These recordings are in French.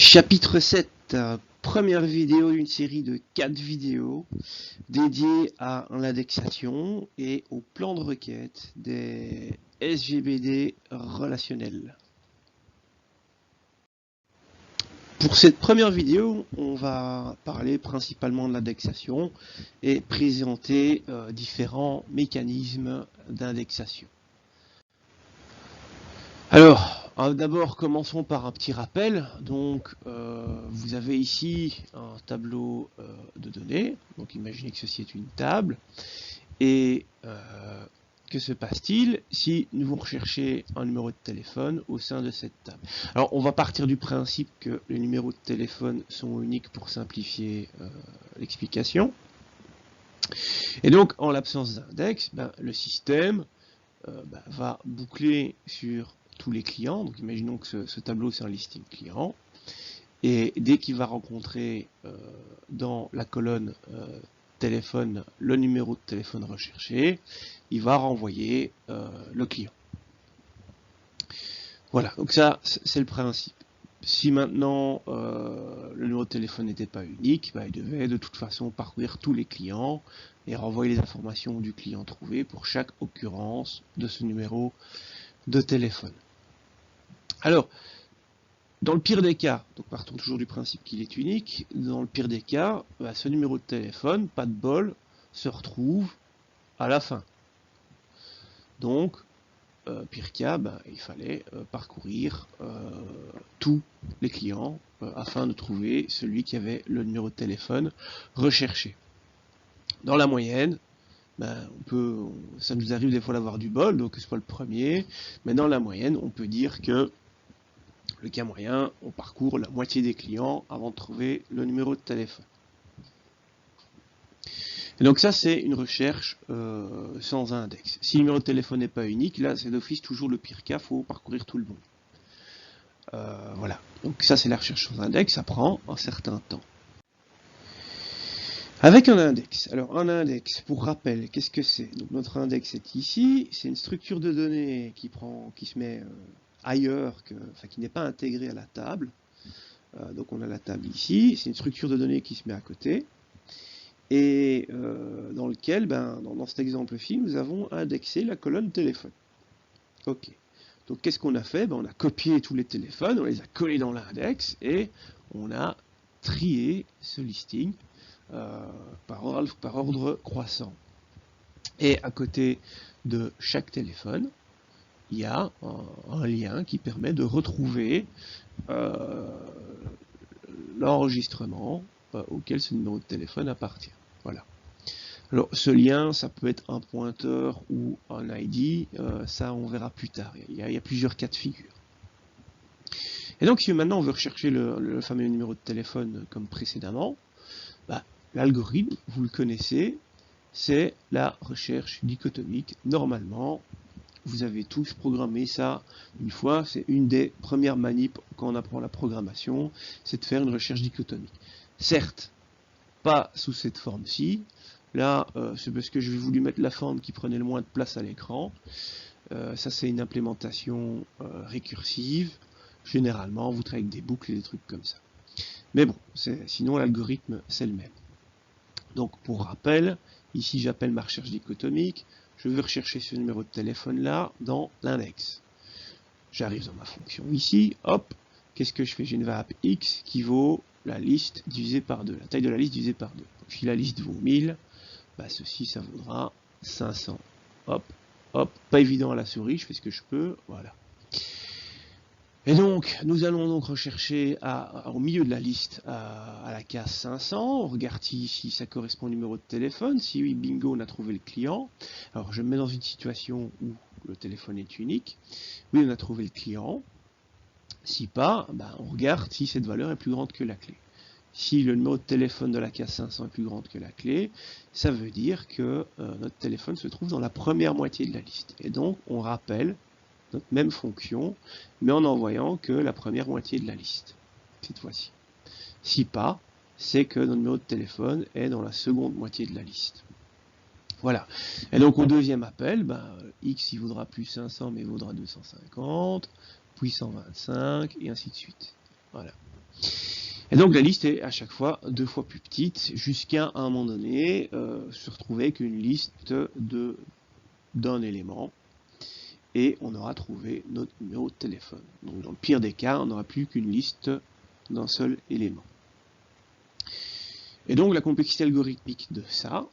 Chapitre 7, première vidéo d'une série de 4 vidéos dédiées à l'indexation et au plan de requête des SGBD relationnels. Pour cette première vidéo, on va parler principalement de l'indexation et présenter différents mécanismes d'indexation. Alors, d'abord, commençons par un petit rappel. Donc, vous avez ici un tableau de données. Donc, imaginez que ceci est une table. Et que se passe-t-il si nous recherchez un numéro de téléphone au sein de cette table? Alors, on va partir du principe que les numéros de téléphone sont uniques pour simplifier l'explication. Et donc, en l'absence d'index, le système va boucler sur tous les clients. Donc imaginons que ce tableau c'est un listing client, et dès qu'il va rencontrer dans la colonne téléphone le numéro de téléphone recherché, il va renvoyer le client. Voilà, donc ça c'est le principe. Si maintenant le numéro de téléphone n'était pas unique, il devait de toute façon parcourir tous les clients et renvoyer les informations du client trouvé pour chaque occurrence de ce numéro de téléphone. Alors, dans le pire des cas, donc partons toujours du principe qu'il est unique, dans le pire des cas, ce numéro de téléphone, pas de bol, se retrouve à la fin. Donc, pire cas, il fallait parcourir tous les clients afin de trouver celui qui avait le numéro de téléphone recherché. Dans la moyenne, ça nous arrive des fois d'avoir du bol, donc c'est pas le premier, mais dans la moyenne, on peut dire que le cas moyen, on parcourt la moitié des clients avant de trouver le numéro de téléphone. Et donc ça, c'est une recherche sans index. Si le numéro de téléphone n'est pas unique, là, c'est d'office toujours le pire cas, il faut parcourir tout le monde. Voilà. Donc ça, c'est la recherche sans index, ça prend un certain temps. Avec un index. Alors un index, pour rappel, qu'est-ce que c'est? Donc notre index est ici, c'est une structure de données qui se met ailleurs, qui n'est pas intégrée à la table. Donc on a la table ici, c'est une structure de données qui se met à côté, et dans lequel, dans cet exemple-ci, nous avons indexé la colonne téléphone. Ok. Donc qu'est-ce qu'on a fait? On a copié tous les téléphones, on les a collés dans l'index, et on a trié ce listing par ordre croissant. Et à côté de chaque téléphone, il y a un lien qui permet de retrouver l'enregistrement auquel ce numéro de téléphone appartient. Voilà. Alors ce lien, ça peut être un pointeur ou un ID, ça on verra plus tard. Il y a plusieurs cas de figure. Et donc si maintenant on veut rechercher le fameux numéro de téléphone comme précédemment, l'algorithme, vous le connaissez, c'est la recherche dichotomique. Normalement, vous avez tous programmé ça une fois, c'est une des premières manips quand on apprend la programmation, c'est de faire une recherche dichotomique. Certes, pas sous cette forme-ci, là c'est parce que je vais voulu mettre la forme qui prenait le moins de place à l'écran. Ça c'est une implémentation récursive, généralement vous travaillez avec des boucles et des trucs comme ça. Mais bon, sinon l'algorithme c'est le même. Donc pour rappel, ici j'appelle ma recherche dichotomique, je veux rechercher ce numéro de téléphone là dans l'index. J'arrive dans ma fonction ici, hop, qu'est-ce que je fais? J'ai une variable x qui vaut la liste divisée par 2, la taille de la liste divisée par 2. Donc, si la liste vaut 1000, ceci ça vaudra 500. Hop, hop, pas évident à la souris, je fais ce que je peux, voilà. Et donc, nous allons donc rechercher au milieu de la liste à la case 500. On regarde si ça correspond au numéro de téléphone. Si oui, bingo, on a trouvé le client. Alors, je me mets dans une situation où le téléphone est unique. Oui, on a trouvé le client. Si pas, on regarde si cette valeur est plus grande que la clé. Si le numéro de téléphone de la case 500 est plus grand que la clé, ça veut dire que notre téléphone se trouve dans la première moitié de la liste. Et donc, on rappelle notre même fonction, mais en envoyant que la première moitié de la liste, cette fois-ci. Si pas, c'est que notre numéro de téléphone est dans la seconde moitié de la liste. Voilà. Et donc au deuxième appel, x il vaudra plus 500, mais il vaudra 250, puis 125, et ainsi de suite. Voilà. Et donc la liste est à chaque fois 2 fois plus petite, jusqu'à un moment donné se retrouver avec une liste d'un élément, et on aura trouvé notre numéro de téléphone. Donc dans le pire des cas, on n'aura plus qu'une liste d'un seul élément. Et donc la complexité algorithmique de ça,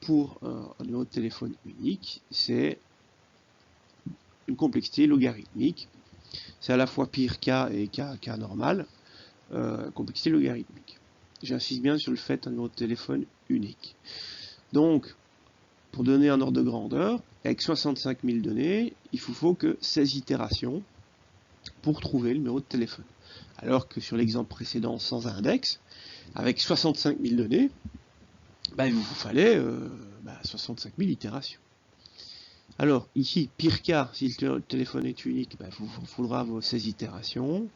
pour un numéro de téléphone unique, c'est une complexité logarithmique. C'est à la fois pire K et K normal, complexité logarithmique. J'insiste bien sur le fait d'un numéro de téléphone unique. Donc, pour donner un ordre de grandeur, avec 65 000 données, il faut que 16 itérations pour trouver le numéro de téléphone. Alors que sur l'exemple précédent sans index, avec 65 000 données, il vous fallait 65 000 itérations. Alors ici, pire cas, si le téléphone est unique, il vous faudra vos 16 itérations.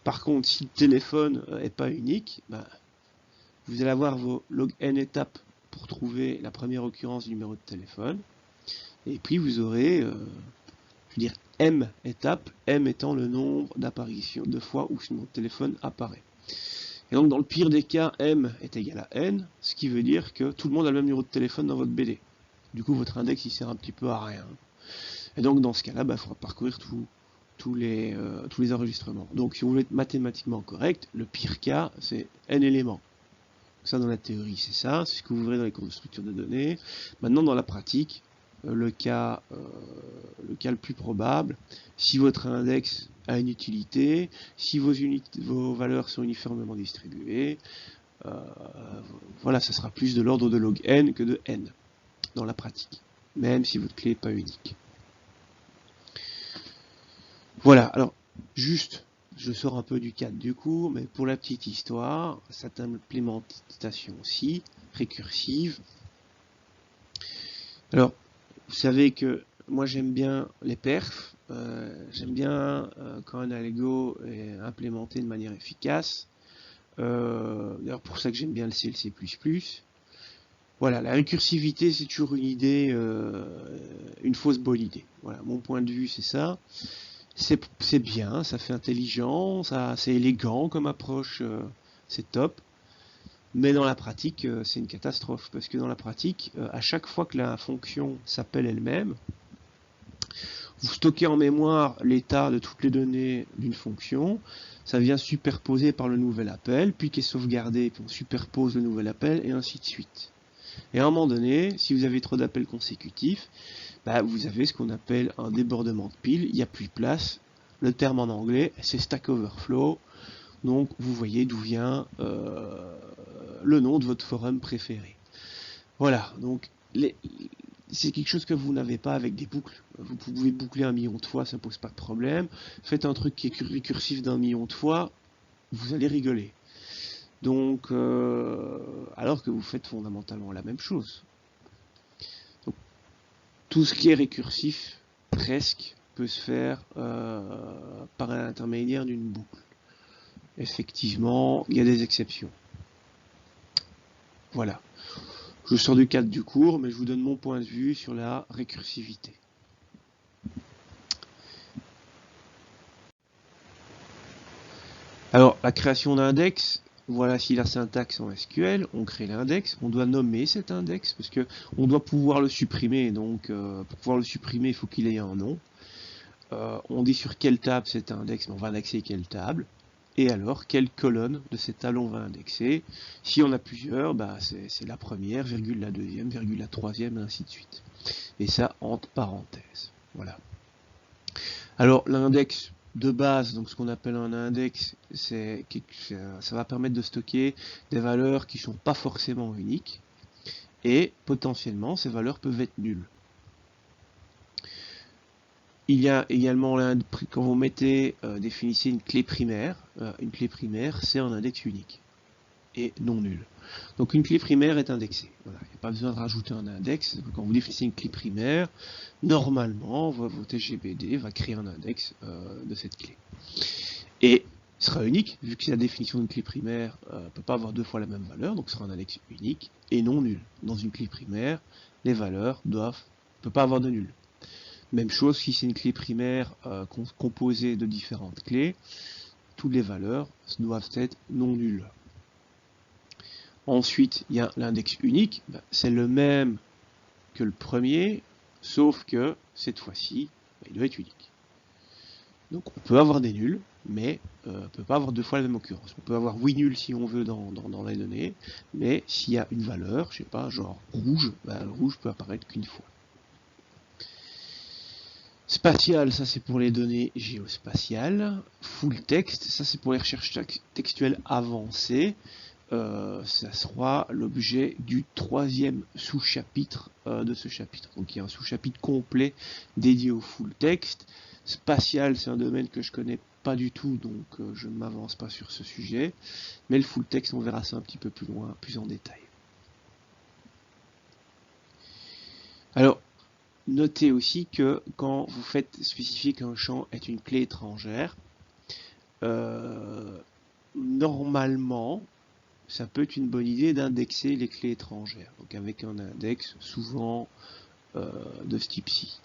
Par contre, si le téléphone n'est pas unique, vous allez avoir vos log n étapes pour trouver la première occurrence du numéro de téléphone. Et puis vous aurez, m étapes, m étant le nombre d'apparitions, de fois où ce numéro de téléphone apparaît. Et donc dans le pire des cas, m est égal à n, ce qui veut dire que tout le monde a le même numéro de téléphone dans votre BD. Du coup, votre index, il sert un petit peu à rien. Et donc, dans ce cas-là, il faudra parcourir tous les enregistrements. Donc, si vous voulez être mathématiquement correct, le pire cas, c'est n éléments. Ça, dans la théorie, c'est ça. C'est ce que vous verrez dans les cours de structure de données. Maintenant, dans la pratique, le cas le plus probable, si votre index a une utilité, si vos valeurs sont uniformément distribuées, voilà, ça sera plus de l'ordre de log n que de n dans la pratique, même si votre clé n'est pas unique. Voilà, alors, juste, je sors un peu du cadre du cours, mais pour la petite histoire, cette implémentation aussi, récursive. Alors, vous savez que moi j'aime bien les perfs, j'aime bien quand un algo est implémenté de manière efficace. D'ailleurs, pour ça que j'aime bien le C et le C++. Voilà, la récursivité, c'est toujours une idée, une fausse bonne idée. Voilà, mon point de vue, c'est ça. C'est bien, ça fait intelligent, c'est élégant comme approche, c'est top. Mais dans la pratique, c'est une catastrophe. Parce que dans la pratique, à chaque fois que la fonction s'appelle elle-même, vous stockez en mémoire l'état de toutes les données d'une fonction, ça vient superposer par le nouvel appel, puis qui est sauvegardé, puis on superpose le nouvel appel, et ainsi de suite. Et à un moment donné, si vous avez trop d'appels consécutifs, vous avez ce qu'on appelle un débordement de pile, il n'y a plus de place. Le terme en anglais, c'est Stack Overflow. Donc vous voyez d'où vient le nom de votre forum préféré. Voilà, donc c'est quelque chose que vous n'avez pas avec des boucles. Vous pouvez boucler 1 million de fois, ça ne pose pas de problème. Faites un truc qui est récursif d'1 million de fois, vous allez rigoler. Donc, alors que vous faites fondamentalement la même chose. Donc, tout ce qui est récursif, presque, peut se faire par l'intermédiaire d'une boucle. Effectivement, il y a des exceptions. Voilà. Je sors du cadre du cours, mais je vous donne mon point de vue sur la récursivité. Alors, la création d'index, voilà si la syntaxe en SQL, on crée l'index, on doit nommer cet index, parce que on doit pouvoir le supprimer, donc pour pouvoir le supprimer, il faut qu'il ait un nom. On dit sur quelle table cet index, on va indexer quelle table, et alors quelle colonne de cette table on va indexer. Si on a plusieurs, c'est la première, virgule la deuxième, virgule la troisième, et ainsi de suite. Et ça entre parenthèses. Voilà. Alors l'index de base, donc ce qu'on appelle un index, ça va permettre de stocker des valeurs qui ne sont pas forcément uniques, et potentiellement ces valeurs peuvent être nulles. Il y a également, quand vous mettez, définissez une clé primaire c'est un index unique et non nul. Donc une clé primaire est indexée. Voilà. Il n'y a pas besoin de rajouter un index. Quand vous définissez une clé primaire, normalement, votre GBD va créer un index de cette clé. Et sera unique, vu que la définition d'une clé primaire ne peut pas avoir 2 fois la même valeur, donc ce sera un index unique et non nul. Dans une clé primaire, les valeurs ne peuvent pas avoir de nul. Même chose si c'est une clé primaire composée de différentes clés, toutes les valeurs doivent être non nulles. Ensuite, il y a l'index unique, c'est le même que le premier, sauf que cette fois-ci, il doit être unique. Donc on peut avoir des nuls, mais on ne peut pas avoir deux fois la même occurrence. On peut avoir 8 nuls si on veut dans les données, mais s'il y a une valeur, je sais pas, genre rouge, le rouge peut apparaître qu'une fois. Spatial, ça c'est pour les données géospatiales. Full text, ça c'est pour les recherches textuelles avancées. Ça sera l'objet du troisième sous-chapitre de ce chapitre. Donc il y a un sous-chapitre complet dédié au full text. Spatial, c'est un domaine que je connais pas du tout, donc je ne m'avance pas sur ce sujet. Mais le full text, on verra ça un petit peu plus loin, plus en détail. Alors, notez aussi que quand vous faites spécifier qu'un champ est une clé étrangère, normalement, ça peut être une bonne idée d'indexer les clés étrangères. Donc avec un index souvent de ce type-ci.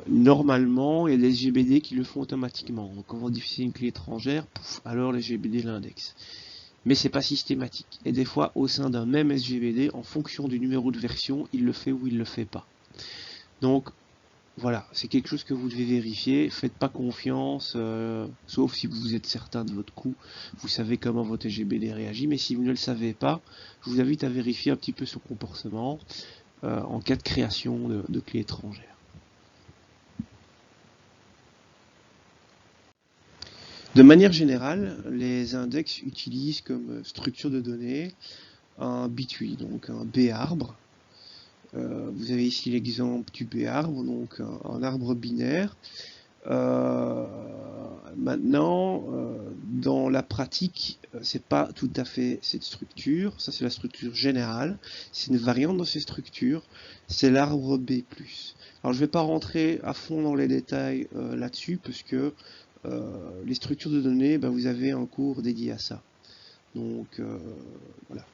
Normalement, il y a des SGBD qui le font automatiquement. Donc quand vous diffusez une clé étrangère, pouf, alors le SGBD l'indexe. Mais c'est pas systématique. Et des fois, au sein d'un même SGBD, en fonction du numéro de version, il le fait ou il le fait pas. Donc voilà, c'est quelque chose que vous devez vérifier. Faites pas confiance, sauf si vous êtes certain de votre coup. Vous savez comment votre SGBD réagit, mais si vous ne le savez pas, je vous invite à vérifier un petit peu son comportement en cas de création de clés étrangères. De manière générale, les index utilisent comme structure de données un bitwee, donc un B-arbre. Vous avez ici l'exemple du B-arbre, donc un arbre binaire. Maintenant, dans la pratique, c'est pas tout à fait cette structure. Ça, c'est la structure générale. C'est une variante de ces structures. C'est l'arbre B+. Alors, je vais pas rentrer à fond dans les détails là-dessus, parce que les structures de données, vous avez un cours dédié à ça. Donc, voilà.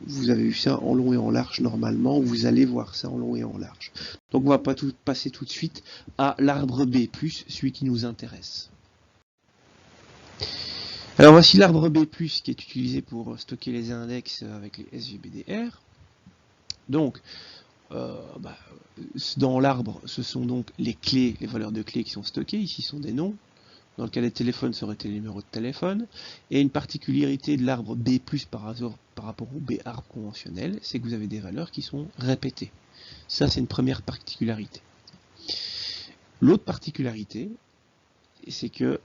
Vous avez vu ça en long et en large normalement, vous allez voir ça en long et en large. Donc on va pas passer tout de suite à l'arbre B+, celui qui nous intéresse. Alors voici l'arbre B+, qui est utilisé pour stocker les index avec les SGBDR. Donc, dans l'arbre, ce sont donc les clés, les valeurs de clés qui sont stockées. Ici sont des noms. Dans le cas des téléphones, ça aurait été les numéros de téléphone. Et une particularité de l'arbre B+, par rapport au B arbre conventionnel, c'est que vous avez des valeurs qui sont répétées. Ça, c'est une première particularité. L'autre particularité, c'est que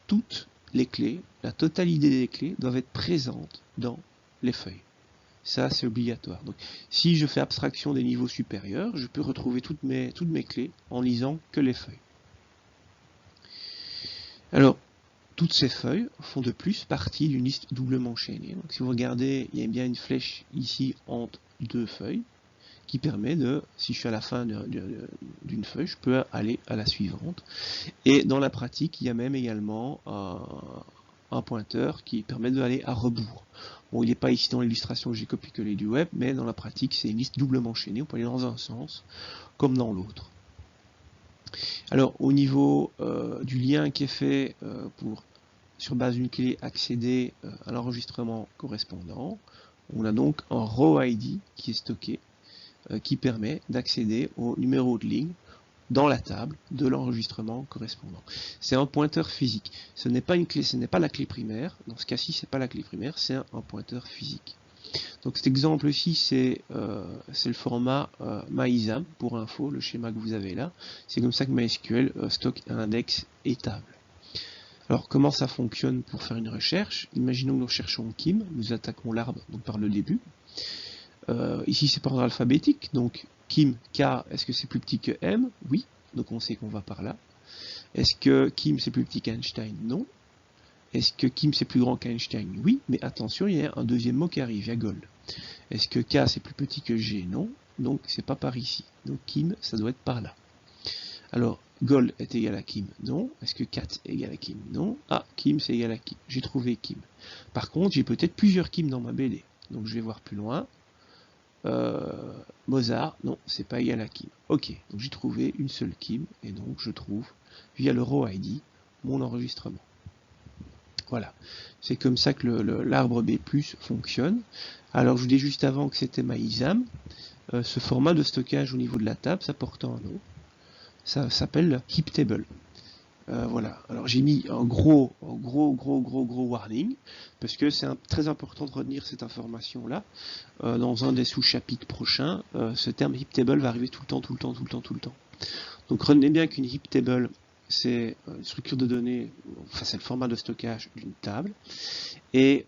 toutes les clés, la totalité des clés, doivent être présentes dans les feuilles. Ça, c'est obligatoire. Donc, si je fais abstraction des niveaux supérieurs, je peux retrouver toutes mes clés en lisant que les feuilles. Alors, toutes ces feuilles font de plus partie d'une liste doublement enchaînée. Donc si vous regardez, il y a bien une flèche ici entre deux feuilles qui permet de, si je suis à la fin d'une feuille, je peux aller à la suivante. Et dans la pratique, il y a même également un pointeur qui permet d'aller à rebours. Bon, il n'est pas ici dans l'illustration que j'ai copié-collé du web, mais dans la pratique, c'est une liste doublement enchaînée. On peut aller dans un sens comme dans l'autre. Alors au niveau du lien qui est fait pour, sur base d'une clé, accéder à l'enregistrement correspondant, on a donc un row ID qui est stocké, qui permet d'accéder au numéro de ligne dans la table de l'enregistrement correspondant. C'est un pointeur physique. Ce n'est pas une clé, ce n'est pas la clé primaire. Dans ce cas-ci, c'est pas la clé primaire, c'est un pointeur physique. Donc cet exemple-ci, c'est le format MyISAM, pour info, le schéma que vous avez là. C'est comme ça que MySQL stocke un index et table. Alors comment ça fonctionne pour faire une recherche? Imaginons que nous recherchons Kim, nous attaquons l'arbre par le début. Ici c'est par ordre alphabétique, donc Kim, K, est-ce que c'est plus petit que M? Oui, donc on sait qu'on va par là. Est-ce que Kim c'est plus petit qu'Einstein? Non. Est-ce que Kim c'est plus grand qu'Einstein? Oui, mais attention, il y a un deuxième mot qui arrive, il y a Gold. Est-ce que K c'est plus petit que G? Non, donc c'est pas par ici. Donc Kim, ça doit être par là. Alors, Gold est égal à Kim? Non. Est-ce que Kat est égal à Kim? Non. Ah, Kim c'est égal à Kim. J'ai trouvé Kim. Par contre, j'ai peut-être plusieurs Kim dans ma BD. Donc je vais voir plus loin. Mozart, non, c'est pas égal à Kim. Ok, donc j'ai trouvé une seule Kim, et donc je trouve, via le row ID, mon enregistrement. Voilà, c'est comme ça que l'arbre B+ fonctionne. Alors je vous dis juste avant que c'était MyISAM. Ce format de stockage au niveau de la table, ça porte un nom. Ça s'appelle HeapTable. Voilà, alors j'ai mis un gros warning, parce que c'est très important de retenir cette information-là. Dans un des sous-chapitres prochains, ce terme HeapTable va arriver tout le temps. Donc retenez bien qu'une HeapTable, c'est une structure de données, enfin c'est le format de stockage d'une table, et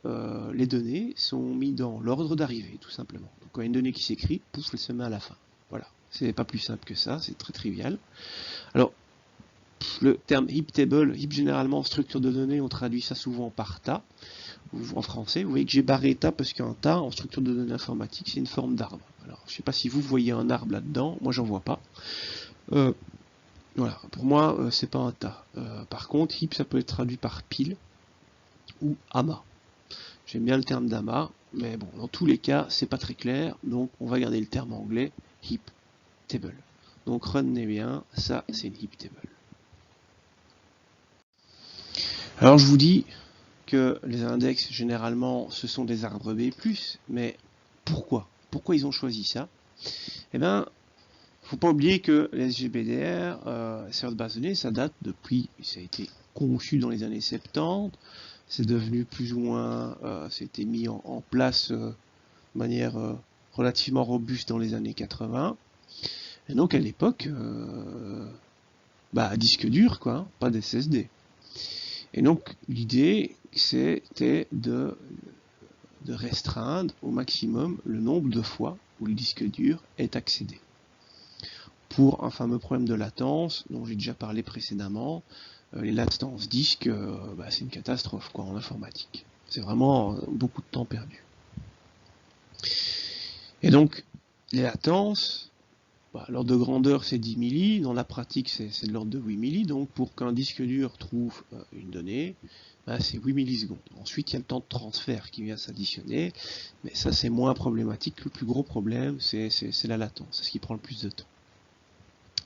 les données sont mises dans l'ordre d'arrivée, tout simplement. Donc quand il y a une donnée qui s'écrit, pouf, elle se met à la fin. Voilà, c'est pas plus simple que ça, c'est très trivial. Alors, le terme HeapTable, heap généralement en structure de données, on traduit ça souvent par tas, en français. Vous voyez que j'ai barré tas parce qu'un tas, en structure de données informatique, c'est une forme d'arbre. Alors, je ne sais pas si vous voyez un arbre là-dedans, moi j'en vois pas. Voilà, pour moi, c'est pas un tas. Par contre, heap, ça peut être traduit par pile ou amas. J'aime bien le terme d'amas, mais bon, dans tous les cas, c'est pas très clair, donc on va garder le terme anglais heap table. Donc retenez bien, ça c'est une heap table. Alors je vous dis que les index, généralement, ce sont des arbres B+, mais pourquoi? Pourquoi ils ont choisi ça? Eh bien, faut pas oublier que les SGBDR, serveurs de base de données, ça date depuis, ça a été conçu dans les années 70, c'est devenu plus ou moins, c'était mis en place de manière relativement robuste dans les années 80. Et donc à l'époque, disque dur, quoi, pas d'SSD. Et donc l'idée, c'était de restreindre au maximum le nombre de fois où le disque dur est accédé. Pour un fameux problème de latence, dont j'ai déjà parlé précédemment, les latences disques, c'est une catastrophe quoi, en informatique. C'est vraiment beaucoup de temps perdu. Et donc, les latences, l'ordre de grandeur c'est 10 milli, dans la pratique c'est de l'ordre de 8 milli, donc pour qu'un disque dur trouve une donnée, c'est 8 millisecondes. Ensuite il y a le temps de transfert qui vient s'additionner, mais ça c'est moins problématique. Le plus gros problème c'est la latence, c'est ce qui prend le plus de temps.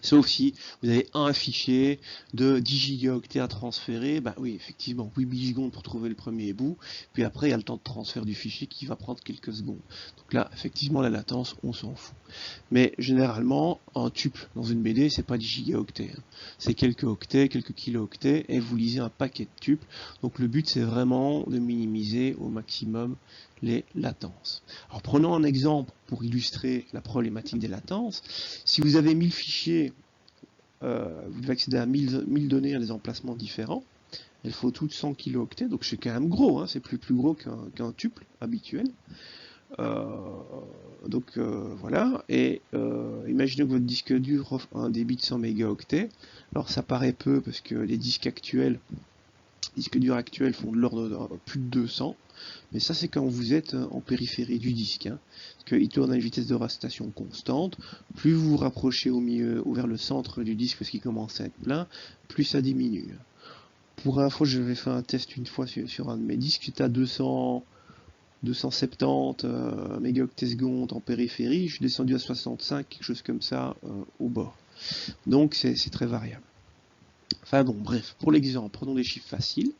Sauf si vous avez un fichier de 10 gigaoctets à transférer, oui, effectivement, 8 millisecondes pour trouver le premier bout, puis après, il y a le temps de transfert du fichier qui va prendre quelques secondes. Donc là, effectivement, la latence, on s'en fout. Mais généralement, un tuple dans une BD, c'est pas 10 gigaoctets. C'est quelques octets, quelques kilooctets, et vous lisez un paquet de tuples. Donc le but, c'est vraiment de minimiser au maximum les latences. Alors prenons un exemple pour illustrer la problématique des latences. Si vous avez 1000 fichiers, vous devez accéder à 1000 données à des emplacements différents. Il faut toutes 100 kilooctets, donc c'est quand même gros, c'est plus gros qu'un tuple habituel. Voilà, et imaginez que votre disque dur offre un débit de 100 mégaoctets. Alors ça paraît peu parce que les disques durs actuels font de l'ordre de plus de 200, mais ça c'est quand vous êtes en périphérie du disque, parce qu'il tourne à une vitesse de rotation constante. Plus vous vous rapprochez au milieu ou vers le centre du disque parce qu'il commence à être plein, plus ça diminue. Pour info, j'avais fait un test une fois sur un de mes disques, j'étais à 270 mégaoctets secondes en périphérie, je suis descendu à 65, quelque chose comme ça au bord. Donc c'est très variable. Enfin bon, bref, pour l'exemple, prenons des chiffres faciles.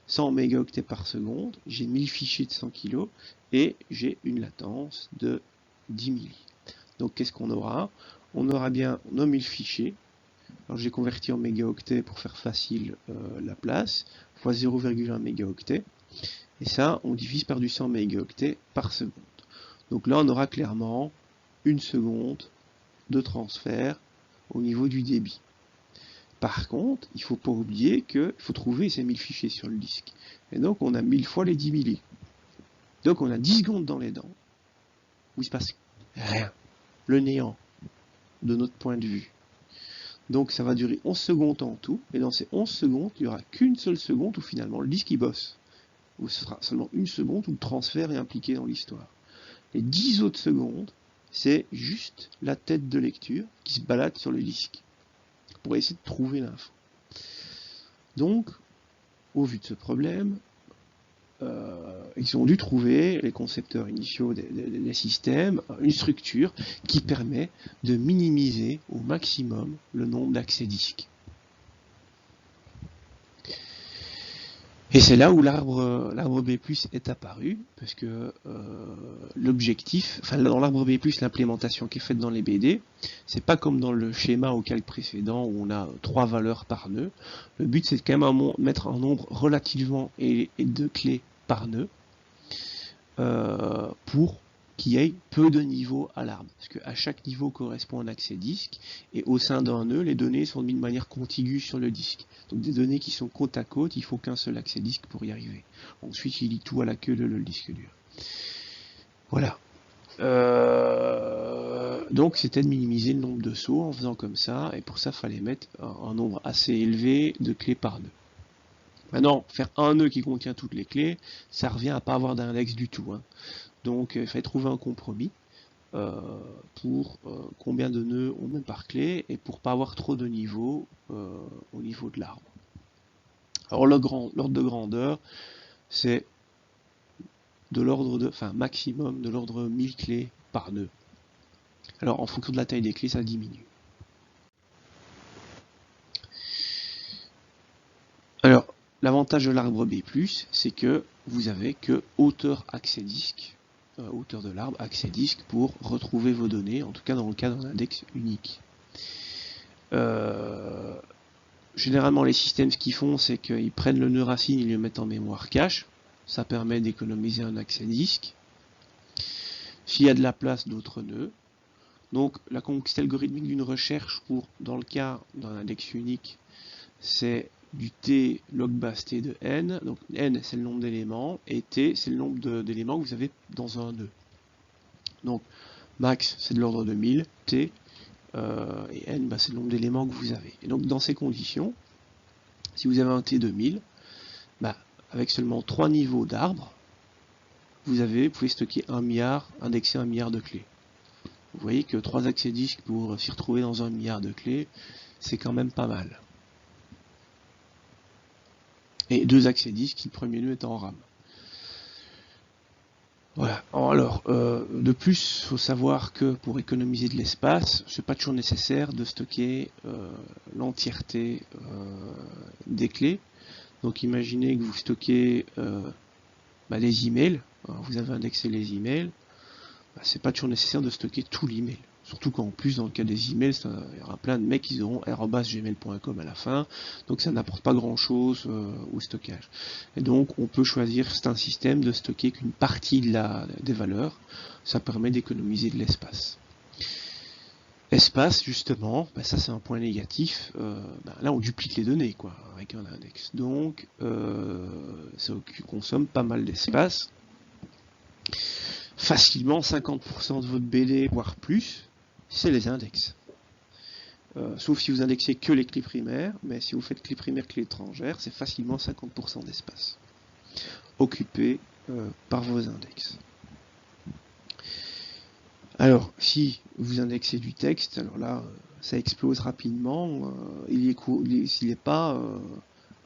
100 mégaoctets par seconde, j'ai 1000 fichiers de 100 kg et j'ai une latence de 10 milli. Donc qu'est-ce qu'on aura? On aura bien nos 1000 fichiers. Alors j'ai converti en mégaoctets pour faire facile la place, fois 0,1 mégaoctet. Et ça, on divise par du 100 mégaoctets par seconde. Donc là, on aura clairement une seconde de transfert au niveau du débit. Par contre, il ne faut pas oublier qu'il faut trouver ces 1000 fichiers sur le disque. Et donc, on a 1000 fois les 10 milli. Donc, on a 10 secondes dans les dents où il se passe rien. Le néant, de notre point de vue. Donc, ça va durer 11 secondes en tout. Et dans ces 11 secondes, il n'y aura qu'une seule seconde où finalement le disque il bosse. Où ce sera seulement une seconde où le transfert est impliqué dans l'histoire. Les 10 autres secondes, c'est juste la tête de lecture qui se balade sur le disque pour essayer de trouver l'info. Donc, au vu de ce problème, ils ont dû trouver, les concepteurs initiaux des systèmes, une structure qui permet de minimiser au maximum le nombre d'accès disques. Et c'est là où l'arbre B+ est apparu, parce que l'objectif, enfin dans l'arbre B+, l'implémentation qui est faite dans les BD, c'est pas comme dans le schéma au calque précédent où on a 3 valeurs par nœud. Le but c'est quand même mettre un nombre relativement élevé de clés par nœud pour qu'il y ait peu de niveaux à l'arbre, parce qu'à chaque niveau correspond un accès disque, et au sein d'un nœud, les données sont mises de manière contiguë sur le disque. Donc des données qui sont côte à côte, il faut qu'un seul accès disque pour y arriver. Ensuite, il lit tout à la queue le disque dur. Voilà. Donc c'était de minimiser le nombre de sauts en faisant comme ça, et pour ça, il fallait mettre un nombre assez élevé de clés par nœud. Maintenant, faire un nœud qui contient toutes les clés, ça revient à pas avoir d'index du tout, hein. Donc il fallait trouver un compromis pour combien de nœuds on met par clé et pour pas avoir trop de niveaux au niveau de l'arbre. Alors l'ordre de grandeur, c'est de l'ordre de, enfin maximum de l'ordre 1000 clés par nœud. Alors en fonction de la taille des clés, ça diminue. Alors l'avantage de l'arbre B+, c'est que vous avez que hauteur accès disque, hauteur de l'arbre, accès disque pour retrouver vos données, en tout cas dans le cas d'un index unique. Généralement les systèmes ce qu'ils font c'est qu'ils prennent le nœud racine et le mettent en mémoire cache, ça permet d'économiser un accès disque. S'il y a de la place, d'autres nœuds. Donc la complexité algorithmique d'une recherche pour, dans le cas d'un index unique, c'est du t log base t de n, donc n c'est le nombre d'éléments, et t c'est le nombre d'éléments que vous avez dans un nœud. Donc max c'est de l'ordre de 1000, t, et n c'est le nombre d'éléments que vous avez. Et donc dans ces conditions, si vous avez un t de 1000, avec seulement 3 niveaux d'arbres, vous pouvez stocker 1 milliard, indexer 1 milliard de clés. Vous voyez que 3 accès disques pour s'y retrouver dans 1 milliard de clés, c'est quand même pas mal. Et 2 accès disques si le premier nœud est en RAM. Voilà. Alors, de plus, il faut savoir que pour économiser de l'espace, c'est pas toujours nécessaire de stocker l'entièreté des clés. Donc imaginez que vous stockez les emails, alors vous avez indexé les emails, c'est pas toujours nécessaire de stocker tout l'email. Surtout qu'en plus, dans le cas des emails, il y aura plein de mecs qui auront @gmail.com à la fin, donc ça n'apporte pas grand chose au stockage. Et donc, on peut choisir, c'est un système de stocker qu'une partie des valeurs, ça permet d'économiser de l'espace. Espace, justement, ça c'est un point négatif, là on duplique les données, quoi, avec un index. Donc, ça consomme pas mal d'espace. Facilement 50% de votre BD, voire plus, c'est les index. Sauf si vous indexez que les clés primaires, mais si vous faites clés primaires, clés étrangères, c'est facilement 50% d'espace occupé par vos index. Alors, si vous indexez du texte, alors là, ça explose rapidement. Il n'est pas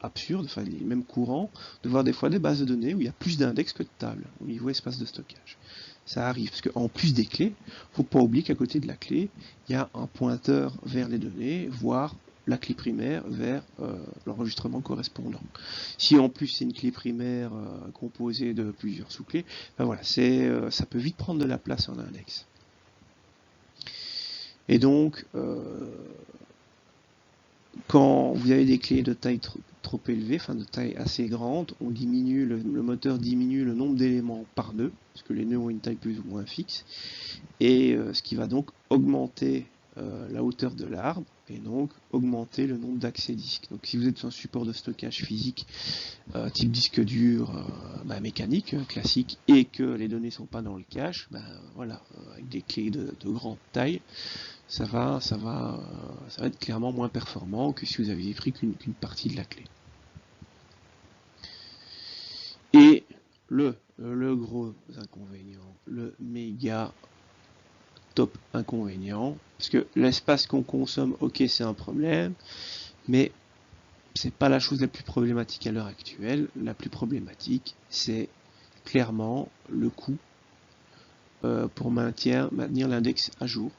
absurde, enfin il est même courant, de voir des fois des bases de données où il y a plus d'index que de tables au niveau espace de stockage. Ça arrive, parce qu'en plus des clés, il ne faut pas oublier qu'à côté de la clé, il y a un pointeur vers les données, voire la clé primaire vers l'enregistrement correspondant. Si en plus c'est une clé primaire composée de plusieurs sous-clés, voilà, ça peut vite prendre de la place en index. Et donc, quand vous avez des clés de taille trop élevée, enfin de taille assez grande, on diminue le moteur diminue le nombre d'éléments par nœud, parce que les nœuds ont une taille plus ou moins fixe, et ce qui va donc augmenter la hauteur de l'arbre, et donc augmenter le nombre d'accès disques. Donc si vous êtes sur un support de stockage physique, type disque dur mécanique, classique, et que les données ne sont pas dans le cache, voilà, avec des clés de grande taille, ça va être clairement moins performant que si vous aviez pris qu'une partie de la clé. Et le gros inconvénient, le méga top inconvénient, parce que l'espace qu'on consomme, ok, c'est un problème, mais c'est pas la chose la plus problématique à l'heure actuelle. La plus problématique, c'est clairement le coût pour maintenir l'index à jour.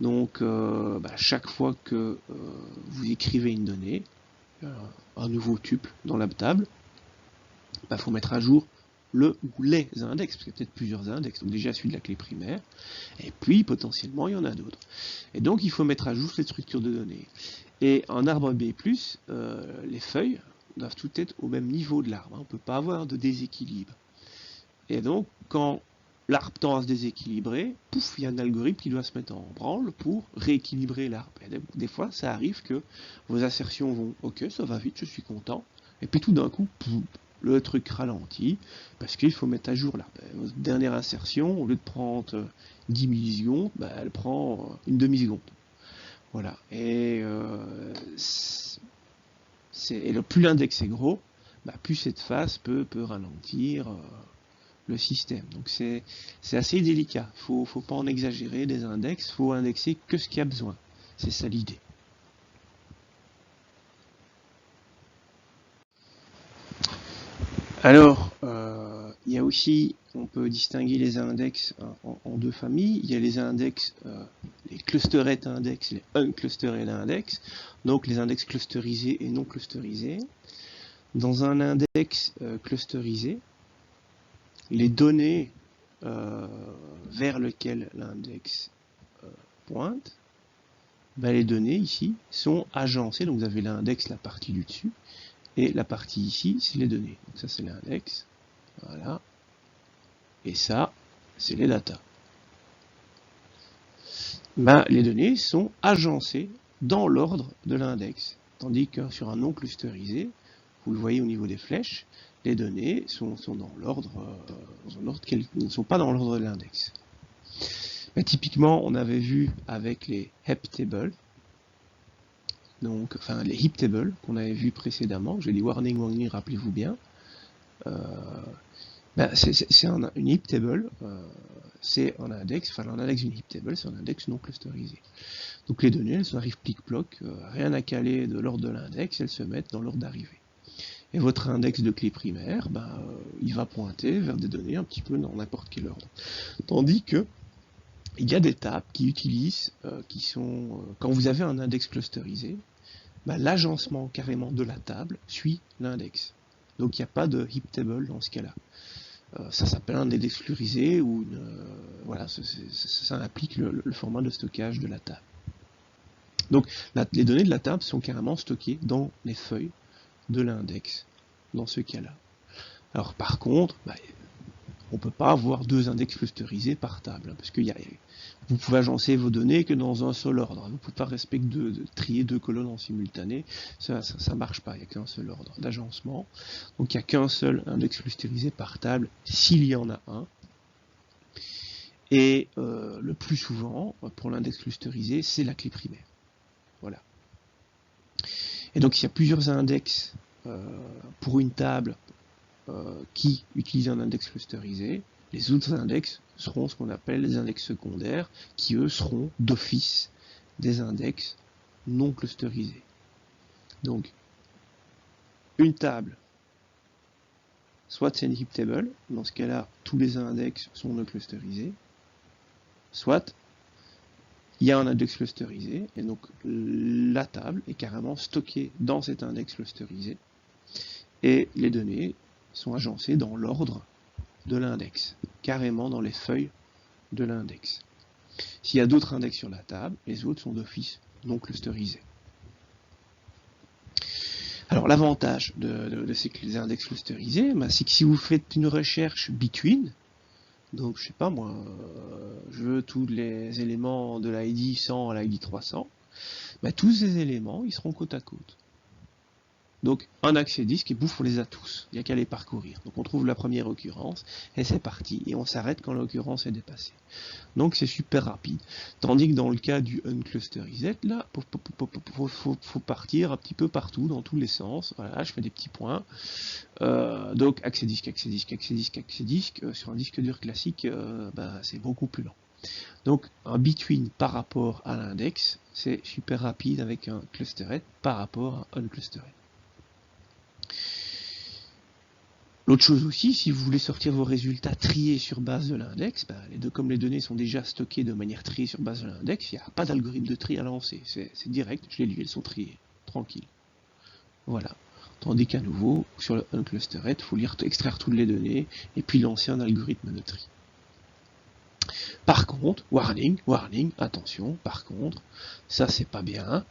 Donc, chaque fois que vous écrivez une donnée, un nouveau tuple dans la table, faut mettre à jour le ou les index, parce qu'il y a peut-être plusieurs index, donc déjà celui de la clé primaire, et puis potentiellement il y en a d'autres. Et donc il faut mettre à jour cette structure de données. Et en arbre B+, les feuilles doivent toutes être au même niveau de l'arbre, on ne peut pas avoir de déséquilibre. Et donc quand l'arbre tend à se déséquilibrer, pouf, il y a un algorithme qui doit se mettre en branle pour rééquilibrer l'arbre. Et des fois ça arrive que vos assertions vont, ok, ça va vite, je suis content, et puis tout d'un coup, pouf, le truc ralentit, parce qu'il faut mettre à jour la dernière insertion, au lieu de prendre 10 millisecondes, elle prend une demi-seconde. Voilà. Et plus l'index est gros, plus cette phase peut ralentir le système. Donc c'est assez délicat. Faut pas en exagérer des index, faut indexer que ce qu'il y a besoin. C'est ça l'idée. Alors, il y a aussi, on peut distinguer les index en deux familles. Il y a les index, les clustered index, les unclustered index, donc les index clusterisés et non clusterisés. Dans un index clusterisé, les données vers lesquelles l'index pointe, les données ici sont agencées, donc vous avez l'index, la partie du dessus, et la partie ici, c'est les données. Donc ça, c'est l'index. Voilà. Et ça, c'est les data. Les données sont agencées dans l'ordre de l'index. Tandis que sur un non clusterisé, vous le voyez au niveau des flèches, les données sont dans l'ordre, ne sont pas dans l'ordre de l'index. Typiquement, on avait vu avec les heap tables, donc, enfin les heap tables qu'on avait vu précédemment, j'ai dit warning, rappelez-vous bien. Une heap table, c'est un index, enfin l'index d'une heap table, c'est un index non clusterisé. Donc les données, elles arrivent plic-ploc, rien à caler de l'ordre de l'index, elles se mettent dans l'ordre d'arrivée. Et votre index de clé primaire, il va pointer vers des données un petit peu dans n'importe quel ordre. Tandis que il y a des tables qui utilisent, quand vous avez un index clusterisé, l'agencement carrément de la table suit l'index. Donc il n'y a pas de heap table dans ce cas-là. Ça s'appelle un index clusterisé ou ça implique le format de stockage de la table. Donc les données de la table sont carrément stockées dans les feuilles de l'index dans ce cas-là. Alors par contre, on ne peut pas avoir deux index clusterisés par table, parce que vous pouvez agencer vos données que dans un seul ordre. Vous ne pouvez pas trier deux colonnes en simultané, ça marche pas, il n'y a qu'un seul ordre d'agencement. Donc il n'y a qu'un seul index clusterisé par table, s'il y en a un. Et le plus souvent, pour l'index clusterisé, c'est la clé primaire. Voilà. Et donc il y a plusieurs index pour une table qui utilisent un index clusterisé. Les autres index seront ce qu'on appelle les index secondaires, qui eux seront d'office des index non clusterisés. Donc, une table, soit c'est une heap table, dans ce cas-là, tous les index sont non clusterisés, soit il y a un index clusterisé, et donc la table est carrément stockée dans cet index clusterisé, et les données sont agencées dans l'ordre de l'index, carrément dans les feuilles de l'index. S'il y a d'autres index sur la table, les autres sont d'office non clusterisés. Alors l'avantage de ces index clusterisés, c'est que si vous faites une recherche between, donc je sais pas moi, je veux tous les éléments de l'ID 100 à l'ID 300, tous ces éléments ils seront côte à côte. Donc un accès disque et bouffe, on les a tous, il n'y a qu'à les parcourir. Donc on trouve la première occurrence et c'est parti, et on s'arrête quand l'occurrence est dépassée. Donc c'est super rapide. Tandis que dans le cas du unclusterized, là, faut partir un petit peu partout, dans tous les sens. Voilà, je fais des petits points. Donc accès disque, sur un disque dur classique, c'est beaucoup plus lent. Donc un between par rapport à l'index, c'est super rapide avec un clustered par rapport à unclustered. L'autre chose aussi, si vous voulez sortir vos résultats triés sur base de l'index, comme les données sont déjà stockées de manière triée sur base de l'index, il n'y a pas d'algorithme de tri à lancer. C'est direct, je les lis, elles sont triées. Tranquille. Voilà. Tandis qu'à nouveau, sur le unclustered, il faut extraire toutes les données et puis lancer un algorithme de tri. Par contre, warning, attention, par contre, ça c'est pas bien.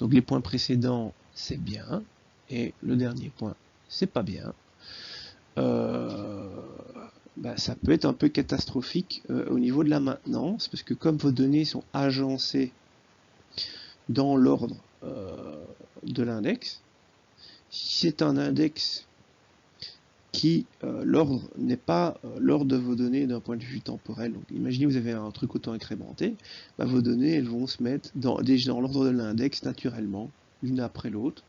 Donc les points précédents, c'est bien. Et le dernier point, c'est pas bien. Ça peut être un peu catastrophique au niveau de la maintenance, parce que comme vos données sont agencées dans l'ordre de l'index, si c'est un index qui, l'ordre n'est pas l'ordre de vos données d'un point de vue temporel, donc imaginez vous avez un truc auto-incrémenté, vos données elles vont se mettre déjà dans l'ordre de l'index naturellement, l'une après l'autre,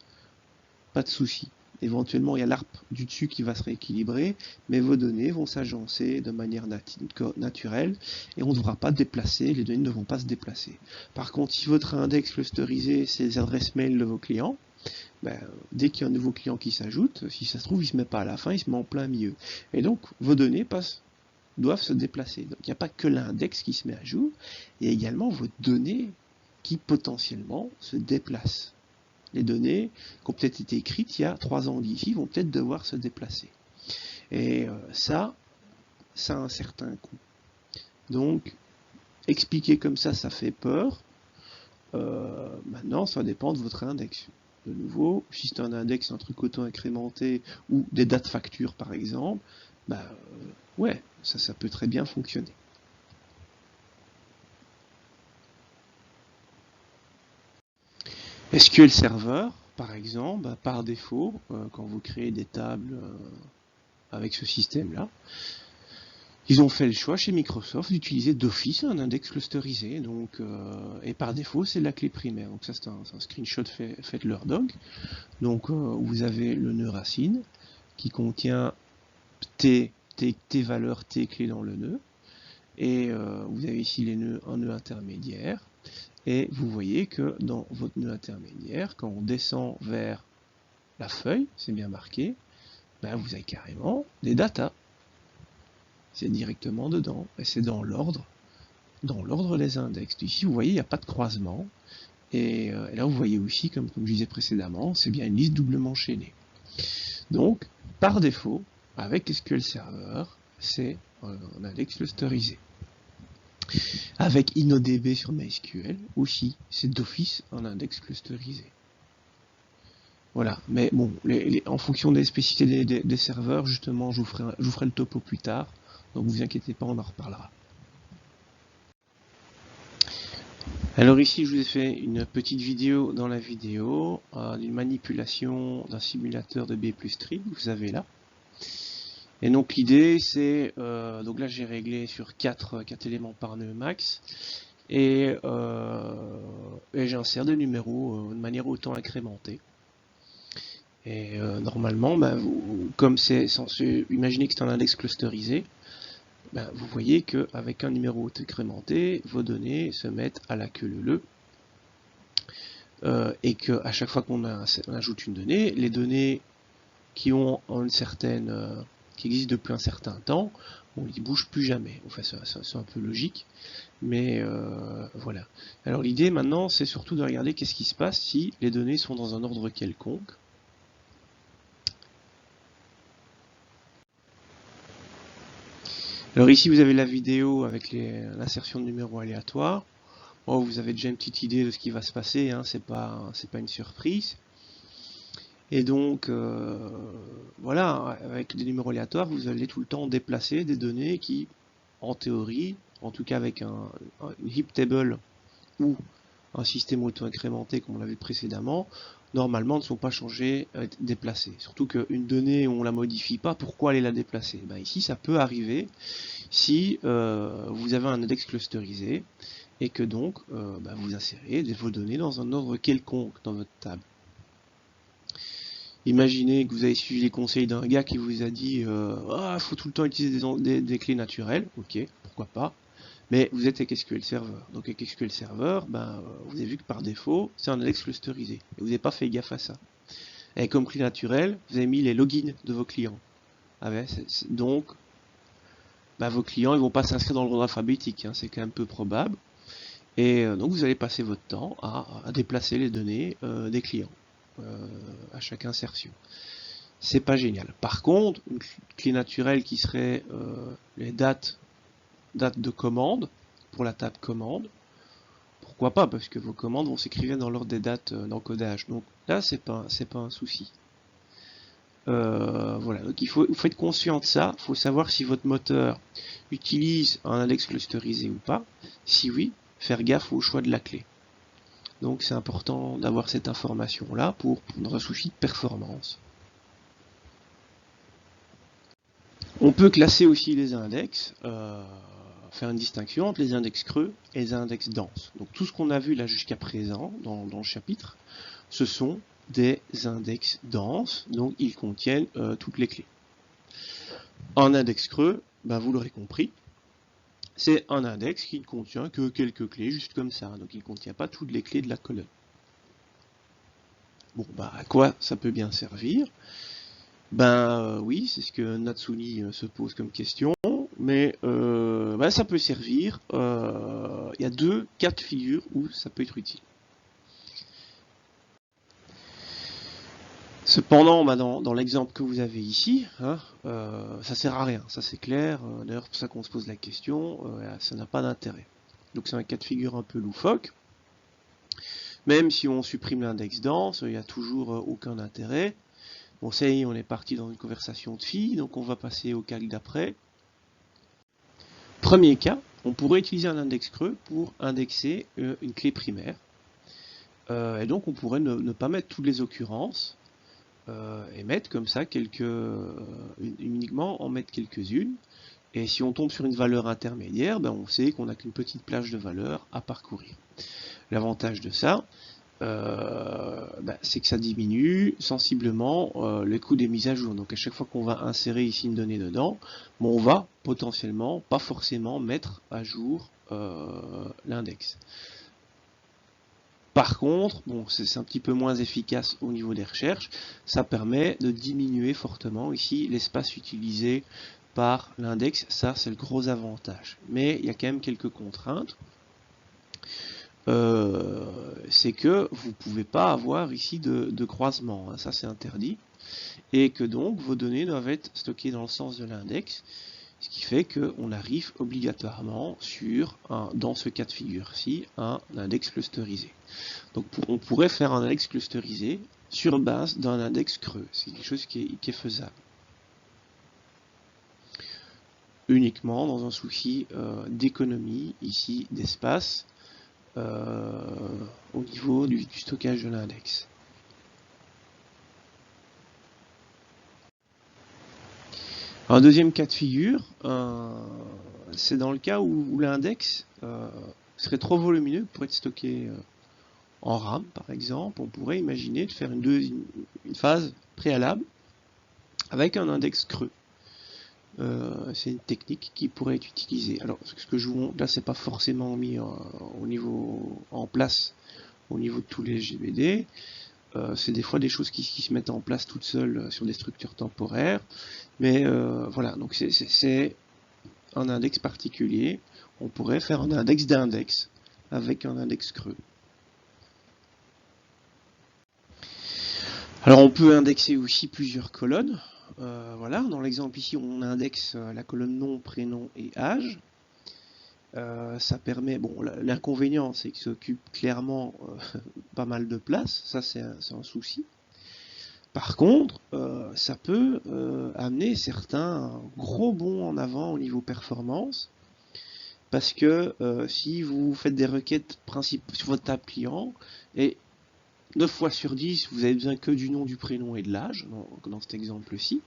pas de souci. Éventuellement, il y a l'arbre du dessus qui va se rééquilibrer, mais vos données vont s'agencer de manière naturelle et on ne devra pas déplacer, les données ne vont pas se déplacer. Par contre, si votre index clusterisé, c'est les adresses mail de vos clients, dès qu'il y a un nouveau client qui s'ajoute, si ça se trouve, il ne se met pas à la fin, il se met en plein milieu. Et donc, vos données doivent se déplacer. Donc, il n'y a pas que l'index qui se met à jour, il y a également vos données qui potentiellement se déplacent. Les données qui ont peut-être été écrites il y a 3 ans d'ici vont peut-être devoir se déplacer. Et ça a un certain coût. Donc, expliquer comme ça fait peur. Maintenant, ça dépend de votre index. De nouveau, si c'est un index, un truc auto-incrémenté ou des dates factures par exemple, ouais, ça peut très bien fonctionner. SQL Server, par exemple, par défaut, quand vous créez des tables avec ce système-là, ils ont fait le choix chez Microsoft d'utiliser d'office un index clusterisé, donc, et par défaut c'est la clé primaire. Donc ça c'est un screenshot fait de leur doc. Donc vous avez le nœud racine qui contient t valeurs t clés dans le nœud, et vous avez ici un nœud intermédiaire. Et vous voyez que dans votre nœud intermédiaire, quand on descend vers la feuille, c'est bien marqué, vous avez carrément des datas. C'est directement dedans, et c'est dans l'ordre des index. Ici, vous voyez, il n'y a pas de croisement, et là, vous voyez aussi, comme je disais précédemment, c'est bien une liste doublement chaînée. Donc, par défaut, avec SQL Server, c'est un index clusterisé. Avec InnoDB sur MySQL aussi, c'est d'office un index clusterisé. Voilà, mais bon, en fonction des spécificités des serveurs, justement, je vous ferai le topo plus tard, donc vous inquiétez pas, on en reparlera. Alors ici, je vous ai fait une petite vidéo dans la vidéo d'une manipulation d'un simulateur de B+Tree, vous avez là. Et donc l'idée c'est, donc là j'ai réglé sur 4 éléments par nœud max, et j'insère des numéros de manière autant incrémentée. Et normalement, comme c'est censé, imaginez que c'est un index clusterisé, vous voyez qu'avec un numéro auto incrémenté, vos données se mettent à la queue leu, et qu'à chaque fois qu'on ajoute une donnée, les données qui ont une certaine qui existe depuis un certain temps, ils ne bougent plus jamais. Enfin, c'est un peu logique, mais voilà. Alors l'idée maintenant, c'est surtout de regarder qu'est-ce qui se passe si les données sont dans un ordre quelconque. Alors ici, vous avez la vidéo avec l'insertion de numéros aléatoires. Bon, vous avez déjà une petite idée de ce qui va se passer, hein, c'est pas une surprise. Et donc, voilà, avec des numéros aléatoires, vous allez tout le temps déplacer des données qui, en théorie, en tout cas avec une heap table ou un système auto-incrémenté, comme on l'a vu précédemment, normalement ne sont pas changées, déplacées. Surtout qu'une donnée, on la modifie pas, pourquoi aller la déplacer? Ici, ça peut arriver si vous avez un index clusterisé et que donc vous insérez vos données dans un ordre quelconque dans votre table. Imaginez que vous avez suivi les conseils d'un gars qui vous a dit faut tout le temps utiliser des clés naturelles, ok, pourquoi pas, Mais vous êtes avec SQL Server. Donc avec SQL Server, vous avez vu que par défaut, c'est un index clusterisé. Et vous n'avez pas fait gaffe à ça. Et comme clé naturelle, vous avez mis les logins de vos clients. Donc, vos clients ils vont pas s'inscrire dans l'ordre alphabétique, hein, c'est quand même peu probable. Et donc vous allez passer votre temps à déplacer les données des clients à chaque insertion. C'est pas génial. Par contre, une clé naturelle qui serait les dates de commande pour la table commande, pourquoi pas, parce que vos commandes vont s'écrire dans l'ordre des dates d'encodage. Donc là, c'est pas un souci. Voilà, donc vous faut être conscient de ça. Il faut savoir si votre moteur utilise un index clusterisé ou pas. Si oui, faire gaffe au choix de la clé. Donc c'est important d'avoir cette information là pour un souci de performance. On peut classer aussi les index, faire une distinction entre les index creux et les index denses. Donc tout ce qu'on a vu là jusqu'à présent dans le chapitre, ce sont des index denses, donc ils contiennent toutes les clés. Un index creux, vous l'aurez compris, c'est un index qui ne contient que quelques clés, juste comme ça, donc il ne contient pas toutes les clés de la colonne. Bon, à quoi ça peut bien servir? Oui, c'est ce que Natsuni se pose comme question, mais ça peut servir, il y a deux cas de figure où ça peut être utile. Cependant, dans l'exemple que vous avez ici, ça sert à rien, ça c'est clair, d'ailleurs c'est pour ça qu'on se pose la question, ça n'a pas d'intérêt. Donc c'est un cas de figure un peu loufoque. Même si on supprime l'index dense, il n'y a toujours aucun intérêt. Bon, ça y est, on est parti dans une conversation de filles, donc on va passer au cas d'après. Premier cas, on pourrait utiliser un index creux pour indexer une clé primaire. Et donc on pourrait ne pas mettre toutes les occurrences, et mettre comme ça uniquement en mettre quelques-unes. Et si on tombe sur une valeur intermédiaire, on sait qu'on n'a qu'une petite plage de valeurs à parcourir. L'avantage de ça, c'est que ça diminue sensiblement le coût des mises à jour. Donc à chaque fois qu'on va insérer ici une donnée dedans, on va potentiellement, pas forcément, mettre à jour l'index. Par contre, c'est un petit peu moins efficace au niveau des recherches, ça permet de diminuer fortement ici l'espace utilisé par l'index, ça c'est le gros avantage. Mais il y a quand même quelques contraintes. C'est que vous ne pouvez pas avoir ici de croisement, hein, ça c'est interdit, et que donc vos données doivent être stockées dans le sens de l'index, ce qui fait qu'on arrive obligatoirement dans ce cas de figure-ci, un index clusterisé. Donc on pourrait faire un index clusterisé sur base d'un index creux, c'est quelque chose qui est faisable. Uniquement dans un souci d'économie, ici d'espace, au niveau du stockage de l'index. Un deuxième cas de figure, c'est dans le cas où l'index serait trop volumineux pour être stocké en RAM, par exemple. On pourrait imaginer de faire une phase préalable avec un index creux. C'est une technique qui pourrait être utilisée. Alors, ce que je vous montre là, c'est pas forcément mis en place au niveau de tous les GBD. C'est des fois des choses qui se mettent en place toutes seules sur des structures temporaires. Mais voilà, donc c'est un index particulier. On pourrait faire un index d'index avec un index creux. Alors on peut indexer aussi plusieurs colonnes. Voilà, dans l'exemple ici, on indexe la colonne nom, prénom et âge. Ça permet, l'inconvénient c'est que ça occupe clairement pas mal de place, ça c'est un souci. Par contre, ça peut amener certains gros bonds en avant au niveau performance, parce que si vous faites des requêtes principales sur votre table client, et 9 fois sur 10, vous avez besoin que du nom, du prénom et de l'âge, dans cet exemple-ci,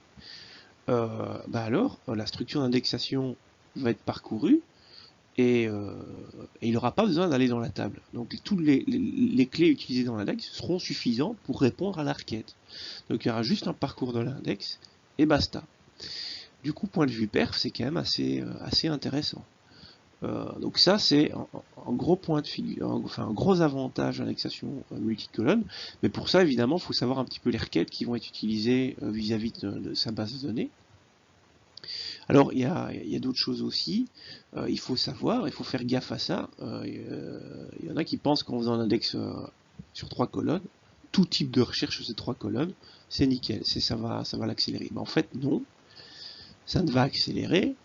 alors la structure d'indexation va être parcourue, et il n'aura pas besoin d'aller dans la table. Donc toutes les clés utilisées dans l'index seront suffisantes pour répondre à la requête. Donc il y aura juste un parcours de l'index et basta. Du coup, point de vue perf, c'est quand même assez intéressant. Donc ça, c'est un gros point de figure, enfin un gros avantage de l'indexation multicolonne. Mais pour ça, évidemment, il faut savoir un petit peu les requêtes qui vont être utilisées vis-à-vis de sa base de données. Alors, il y a d'autres choses aussi. Il faut savoir, il faut faire gaffe à ça. Il y en a qui pensent qu'en faisant un index sur 3 colonnes, tout type de recherche sur ces 3 colonnes, c'est nickel, ça va l'accélérer. Mais en fait, non. Ça ne va accélérer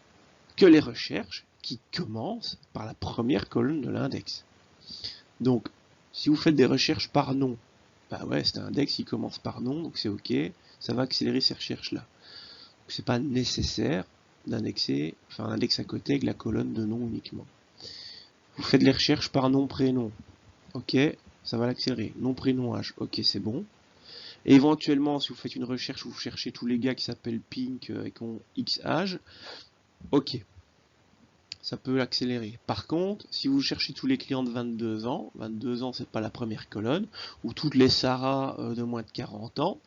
que les recherches qui commencent par la première colonne de l'index. Donc, si vous faites des recherches par nom, bah ouais, c'est un index qui commence par nom, donc c'est ok, ça va accélérer ces recherches-là. C'est pas nécessaire d'indexer, enfin un index à côté avec la colonne de nom uniquement. Vous faites les recherches par nom, prénom, ok, ça va l'accélérer. Nom, prénom, âge, ok, c'est bon. Et éventuellement, si vous faites une recherche où vous cherchez tous les gars qui s'appellent Pink et qui ont X âge, ok, ça peut l'accélérer. Par contre, si vous cherchez tous les clients de 22 ans c'est pas la première colonne, ou toutes les Sarah de moins de 40 ans,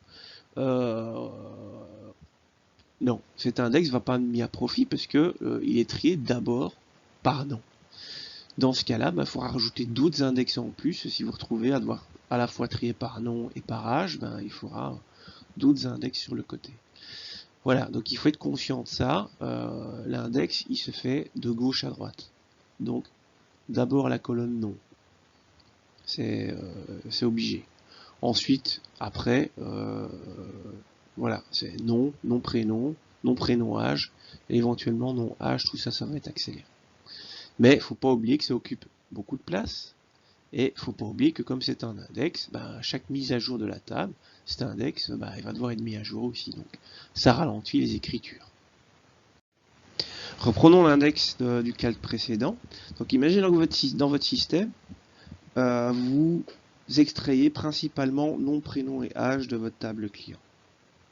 non, cet index ne va pas être mis à profit parce que il est trié d'abord par nom. Dans ce cas-là, il faudra rajouter d'autres index en plus. Si vous retrouvez à devoir à la fois trier par nom et par âge, il faudra d'autres index sur le côté. Voilà, donc il faut être conscient de ça. L'index, il se fait de gauche à droite. Donc, d'abord la colonne nom. C'est obligé. Ensuite, après, voilà, c'est nom, nom prénom, âge, et éventuellement nom, âge, tout ça, ça va être accéléré. Mais il ne faut pas oublier que ça occupe beaucoup de place, et il ne faut pas oublier que comme c'est un index, chaque mise à jour de la table, cet index, il va devoir être mis à jour aussi, donc ça ralentit les écritures. Reprenons l'index du calque précédent. Donc imaginez que dans votre système, vous extrayez principalement nom, prénom et âge de votre table client.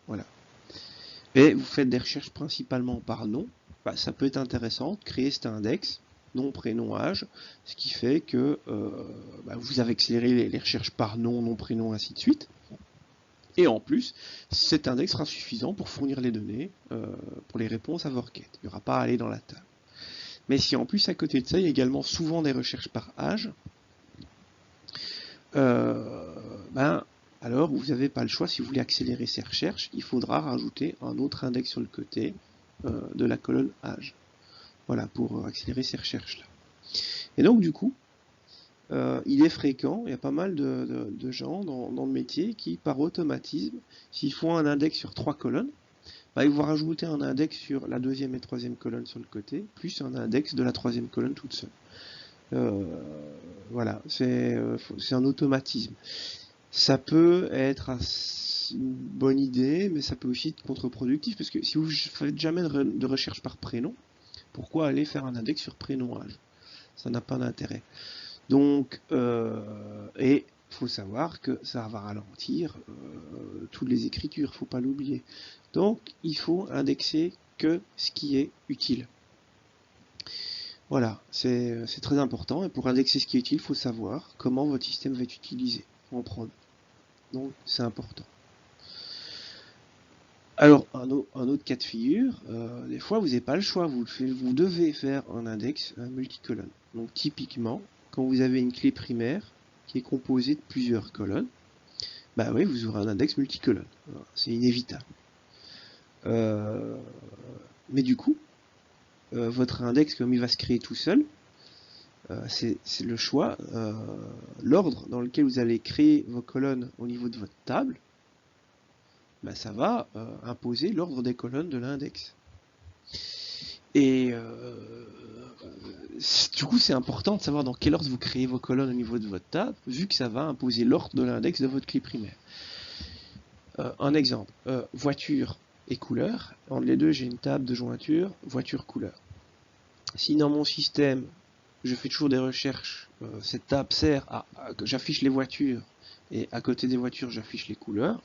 Voilà. Et vous faites des recherches principalement par nom. Ça peut être intéressant de créer cet index, nom, prénom, âge, ce qui fait que vous avez accéléré les recherches par nom, prénom, ainsi de suite. Et en plus, cet index sera suffisant pour fournir les données pour les réponses à vos requêtes. Il n'y aura pas à aller dans la table. Mais si en plus, à côté de ça, il y a également souvent des recherches par âge, alors vous n'avez pas le choix. Si vous voulez accélérer ces recherches, il faudra rajouter un autre index sur le côté de la colonne âge. Voilà, pour accélérer ces recherches-là. Et donc, du coup, il est fréquent, il y a pas mal de gens dans le métier qui, par automatisme, s'ils font un index sur 3 colonnes, ils vont rajouter un index sur la deuxième et troisième colonne sur le côté, plus un index de la troisième colonne toute seule. Voilà, c'est un automatisme. Ça peut être une bonne idée, mais ça peut aussi être contre-productif, parce que si vous ne faites jamais de recherche par prénom, pourquoi aller faire un index sur prénom-âge? Ça n'a pas d'intérêt. Donc, et il faut savoir que ça va ralentir toutes les écritures, faut pas l'oublier. Donc, il faut indexer que ce qui est utile. Voilà, c'est très important. Et pour indexer ce qui est utile, il faut savoir comment votre système va être utilisé en prod. Donc, c'est important. Alors, un autre cas de figure, des fois, vous n'avez pas le choix. Vous devez faire un index multicolonne. Donc, typiquement, quand vous avez une clé primaire qui est composée de plusieurs colonnes, oui, vous aurez un index multicolonne. C'est inévitable. Mais du coup, votre index, comme il va se créer tout seul, c'est le choix, l'ordre dans lequel vous allez créer vos colonnes au niveau de votre table, ça va imposer l'ordre des colonnes de l'index. Et du coup, c'est important de savoir dans quel ordre vous créez vos colonnes au niveau de votre table, vu que ça va imposer l'ordre de l'index de votre clé primaire. Un exemple, voiture et couleur. Entre les deux, j'ai une table de jointure, voiture-couleur. Si dans mon système, je fais toujours des recherches, cette table sert à que j'affiche les voitures, et à côté des voitures, j'affiche les couleurs,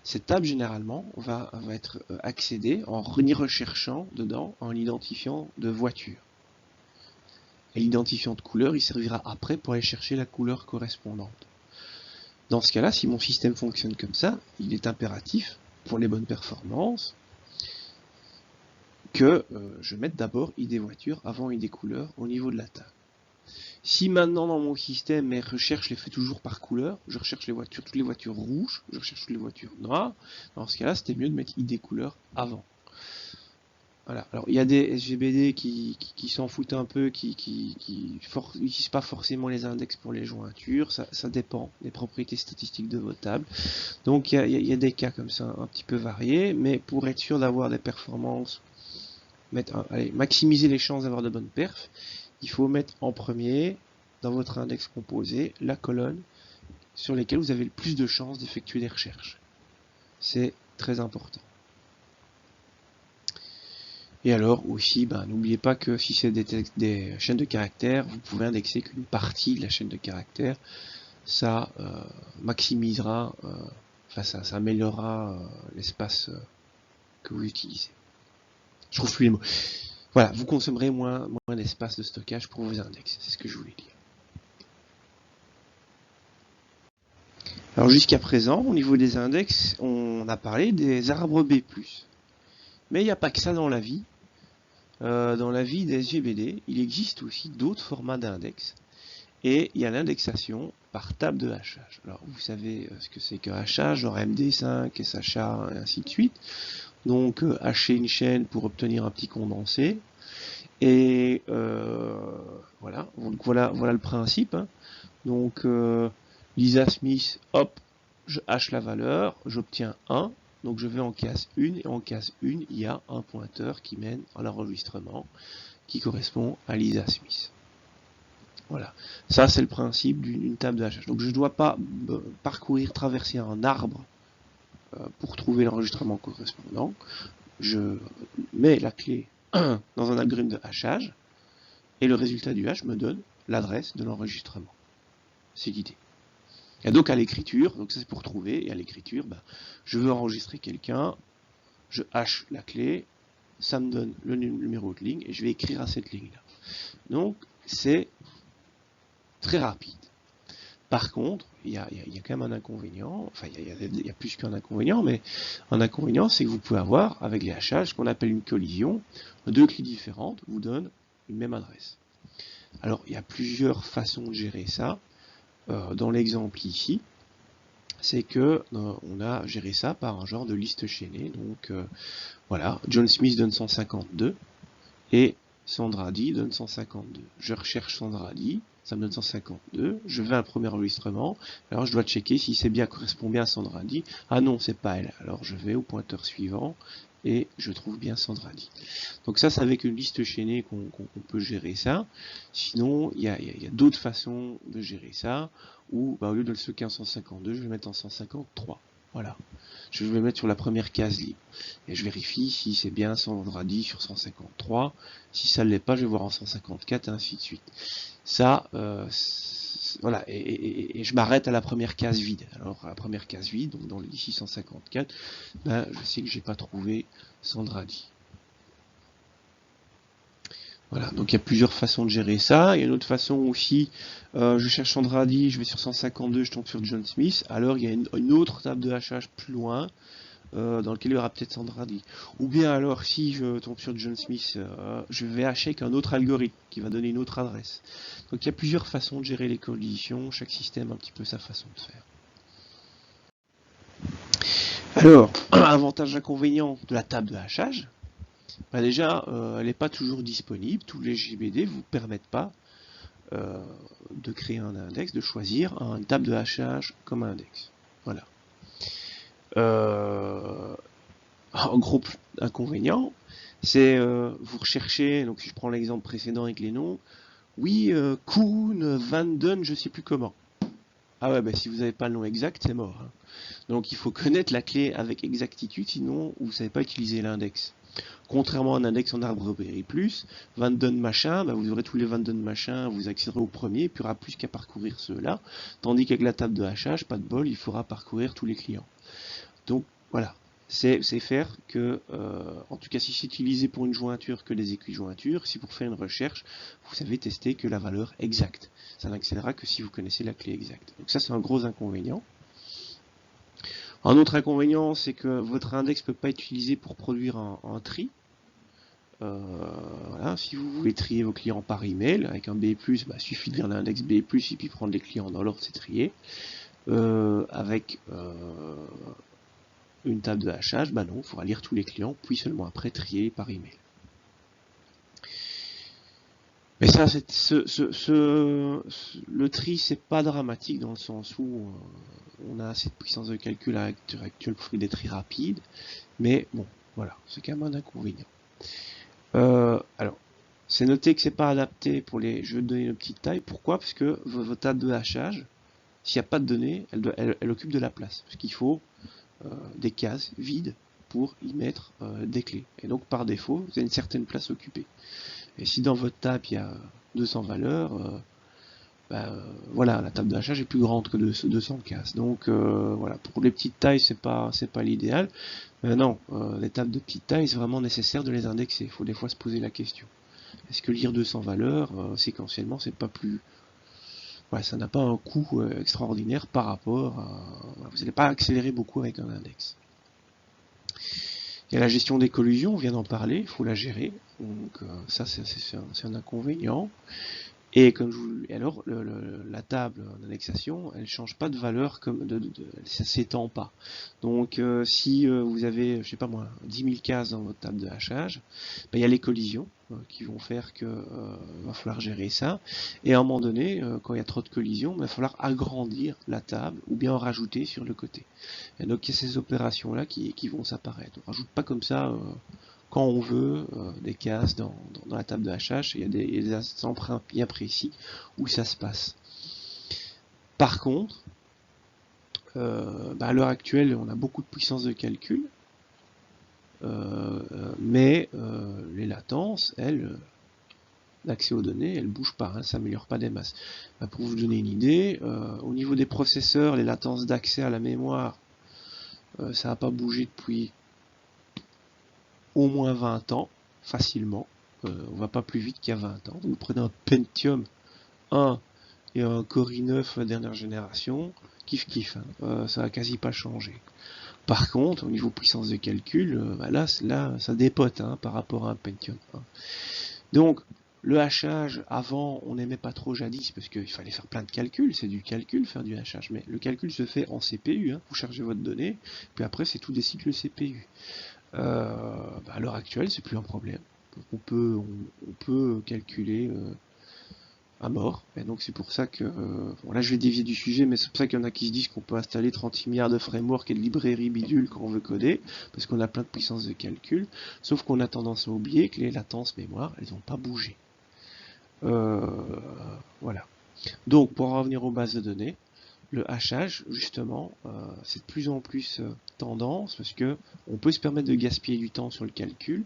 cette table, généralement, va être accédée en recherchant dedans, en l'identifiant de voiture. Et l'identifiant de couleur, il servira après pour aller chercher la couleur correspondante. Dans ce cas-là, si mon système fonctionne comme ça, il est impératif, pour les bonnes performances, que je mette d'abord ID voiture avant ID couleur au niveau de la table. Si maintenant dans mon système mes recherches les fait toujours par couleur, je recherche les voitures, toutes les voitures rouges, je recherche toutes les voitures noires, dans ce cas-là c'était mieux de mettre ID couleur avant. Voilà. Alors il y a des SGBD qui s'en foutent un peu, qui n'utilisent pas forcément les index pour les jointures, ça dépend des propriétés statistiques de votre table. Donc il y a des cas comme ça un petit peu variés, mais pour être sûr d'avoir des performances, maximiser les chances d'avoir de bonnes perfs, il faut mettre en premier, dans votre index composé, la colonne sur laquelle vous avez le plus de chances d'effectuer des recherches. C'est très important. Et alors aussi, n'oubliez pas que si c'est des chaînes de caractères, vous pouvez indexer qu'une partie de la chaîne de caractères. Ça maximisera, ça améliorera l'espace que vous utilisez. Je trouve plus les mots. Voilà, vous consommerez moins d'espace de stockage pour vos index, c'est ce que je voulais dire. Alors jusqu'à présent, au niveau des index, on a parlé des arbres B+. Mais il n'y a pas que ça dans la vie. Dans la vie des SGBD, il existe aussi d'autres formats d'index. Et il y a l'indexation par table de hachage. Alors vous savez ce que c'est que hachage, genre MD5, SHA, et ainsi de suite. Donc hacher une chaîne pour obtenir un petit condensé. Et voilà, donc voilà le principe. Hein. Donc Lisa Smith, hop, je hache la valeur, j'obtiens 1. Donc je vais en case 1, et en case 1, il y a un pointeur qui mène à l'enregistrement qui correspond à Lisa Smith. Voilà, ça c'est le principe d'une table de hachage. Donc je ne dois pas traverser un arbre pour trouver l'enregistrement correspondant. Je mets la clé dans un algorithme de hachage, et le résultat du hash me donne l'adresse de l'enregistrement. C'est l'idée. Et donc à l'écriture, donc ça c'est pour trouver, et à l'écriture, je veux enregistrer quelqu'un, je hache la clé, ça me donne le numéro de ligne, et je vais écrire à cette ligne-là. Donc c'est très rapide. Par contre, il y a quand même un inconvénient, enfin il y a plus qu'un inconvénient, mais un inconvénient c'est que vous pouvez avoir, avec les hachages, ce qu'on appelle une collision, deux clés différentes vous donnent une même adresse. Alors il y a plusieurs façons de gérer ça. Dans l'exemple ici, c'est que on a géré ça par un genre de liste chaînée. Donc voilà, John Smith donne 152 et Sandra D donne 152. Je recherche Sandra D, ça me donne 152. Je vais à un premier enregistrement. Alors je dois checker si c'est bien, correspond bien à Sandra D. Ah non, c'est pas elle. Alors je vais au pointeur suivant et je trouve bien Sandra D. Donc ça, c'est avec une liste chaînée qu'on peut gérer ça. Sinon, il y a d'autres façons de gérer ça, où au lieu de le stocker en 152, je vais le mettre en 153. Voilà. Je vais le mettre sur la première case libre. Et je vérifie si c'est bien Sandra D sur 153. Si ça ne l'est pas, je vais voir en 154, et ainsi de suite. Ça, voilà, et je m'arrête à la première case vide. Alors à la première case vide, donc dans le 654, je sais que j'ai pas trouvé Sandra D. Voilà, donc il y a plusieurs façon de gérer ça. Il y a une autre façon aussi, je cherche Sandra D, je vais sur 152, je tombe sur John Smith. Alors il y a une autre table de hachage plus loin, dans lequel il y aura peut-être Sandra D. Ou bien alors si je tombe sur John Smith, je vais hacher avec un autre algorithme qui va donner une autre adresse. Donc il y a plusieurs façons de gérer les collisions, chaque système a un petit peu sa façon de faire. Alors, avantage inconvénient de la table de hachage, déjà, elle n'est pas toujours disponible. Tous les GBD ne vous permettent pas de créer un index, de choisir une table de hachage comme index. Voilà. Un gros inconvénient, c'est vous recherchez, donc si je prends l'exemple précédent avec les noms, oui, Kuhn, Van Den, je sais plus comment. Ah ouais, si vous n'avez pas le nom exact, c'est mort. Hein. Donc il faut connaître la clé avec exactitude, sinon vous ne savez pas utiliser l'index. Contrairement à un index en arbre plus, Vanden machin, vous aurez tous les Vanden machin, vous accéderez au premier, et puis il n'y aura plus qu'à parcourir ceux-là. Tandis qu'avec la table de hachage, pas de bol, il faudra parcourir tous les clients. Donc voilà, c'est faire que, en tout cas si c'est utilisé pour une jointure que des équijointures, si pour faire une recherche, vous savez tester que la valeur exacte. Ça n'accélérera que si vous connaissez la clé exacte. Donc ça c'est un gros inconvénient. Un autre inconvénient, c'est que votre index ne peut pas être utilisé pour produire un tri. voilà, si vous voulez trier vos clients par email, avec un B+, bah, suffit de lire l'index B+, et puis prendre les clients dans l'ordre, c'est trié. Avec une table de hachage, bah non, il faudra lire tous les clients, puis seulement après trier par email. Mais ça, le tri, c'est pas dramatique dans le sens où on a assez de puissance de calcul à l'heure actuelle pour faire des tri rapides, mais bon, voilà, c'est quand même un inconvénient. Alors, c'est noté que c'est pas adapté pour les jeux de données de petite taille. Pourquoi? Parce que votre table de hachage, s'il n'y a pas de données, elle occupe de la place. Parce qu'il faut des cases vides pour y mettre des clés. Et donc, par défaut, vous avez une certaine place occupée. Et si dans votre table, il y a 200 valeurs, voilà, la table de hachage est plus grande que 200 cases. Donc, voilà, pour les petites tailles, c'est pas l'idéal. Non, les tables de petite taille, c'est vraiment nécessaire de les indexer. Il faut des fois se poser la question. Est-ce que lire 200 valeurs, séquentiellement, c'est pas plus... Ouais, ça n'a pas un coût extraordinaire par rapport à... Vous n'allez pas accélérer beaucoup avec un index. Il y a la gestion des collisions, on vient d'en parler, il faut la gérer. Donc ça, c'est un inconvénient. Et comme je vous, alors la table d'indexation, elle change pas de valeur comme ça s'étend pas. Donc si vous avez, je sais pas moi, 10 000 cases dans votre table de hachage, il y a les collisions qui vont faire que va falloir gérer ça. Et à un moment donné, quand il y a trop de collisions, il va falloir agrandir la table ou bien en rajouter sur le côté. Et donc il y a ces opérations là qui vont s'apparaître. On rajoute pas comme ça quand on veut des cases dans la table de hachage, il y a des instants bien précis où ça se passe. Par contre, à l'heure actuelle, on a beaucoup de puissance de calcul, mais les latences, elles, d'accès aux données, elles ne bougent pas, ça n'améliore pas des masses. Pour vous donner une idée, au niveau des processeurs, les latences d'accès à la mémoire, ça n'a pas bougé depuis au moins 20 ans, facilement. On va pas plus vite qu'il y a 20 ans. Vous prenez un Pentium 1 et un Core i9 dernière génération, kiff, ça a quasi pas changé. Par contre, au niveau puissance de calcul, là, ça dépote par rapport à un Pentium 1. Donc, le hachage, avant, on n'aimait pas trop jadis, parce qu'il fallait faire plein de calculs, c'est du calcul, faire du hachage, mais le calcul se fait en CPU, vous chargez votre donnée, puis après, c'est tout des cycles CPU. À l'heure actuelle, c'est plus un problème. On peut calculer à mort. Et donc c'est pour ça que... bon, là je vais dévier du sujet, mais c'est pour ça qu'il y en a qui se disent qu'on peut installer 36 milliards de frameworks et de librairies bidules quand on veut coder, parce qu'on a plein de puissance de calcul, sauf qu'on a tendance à oublier que les latences mémoire, elles n'ont pas bougé. Voilà. Donc pour en revenir aux bases de données, le hachage, justement, c'est de plus en plus tendance, parce que on peut se permettre de gaspiller du temps sur le calcul,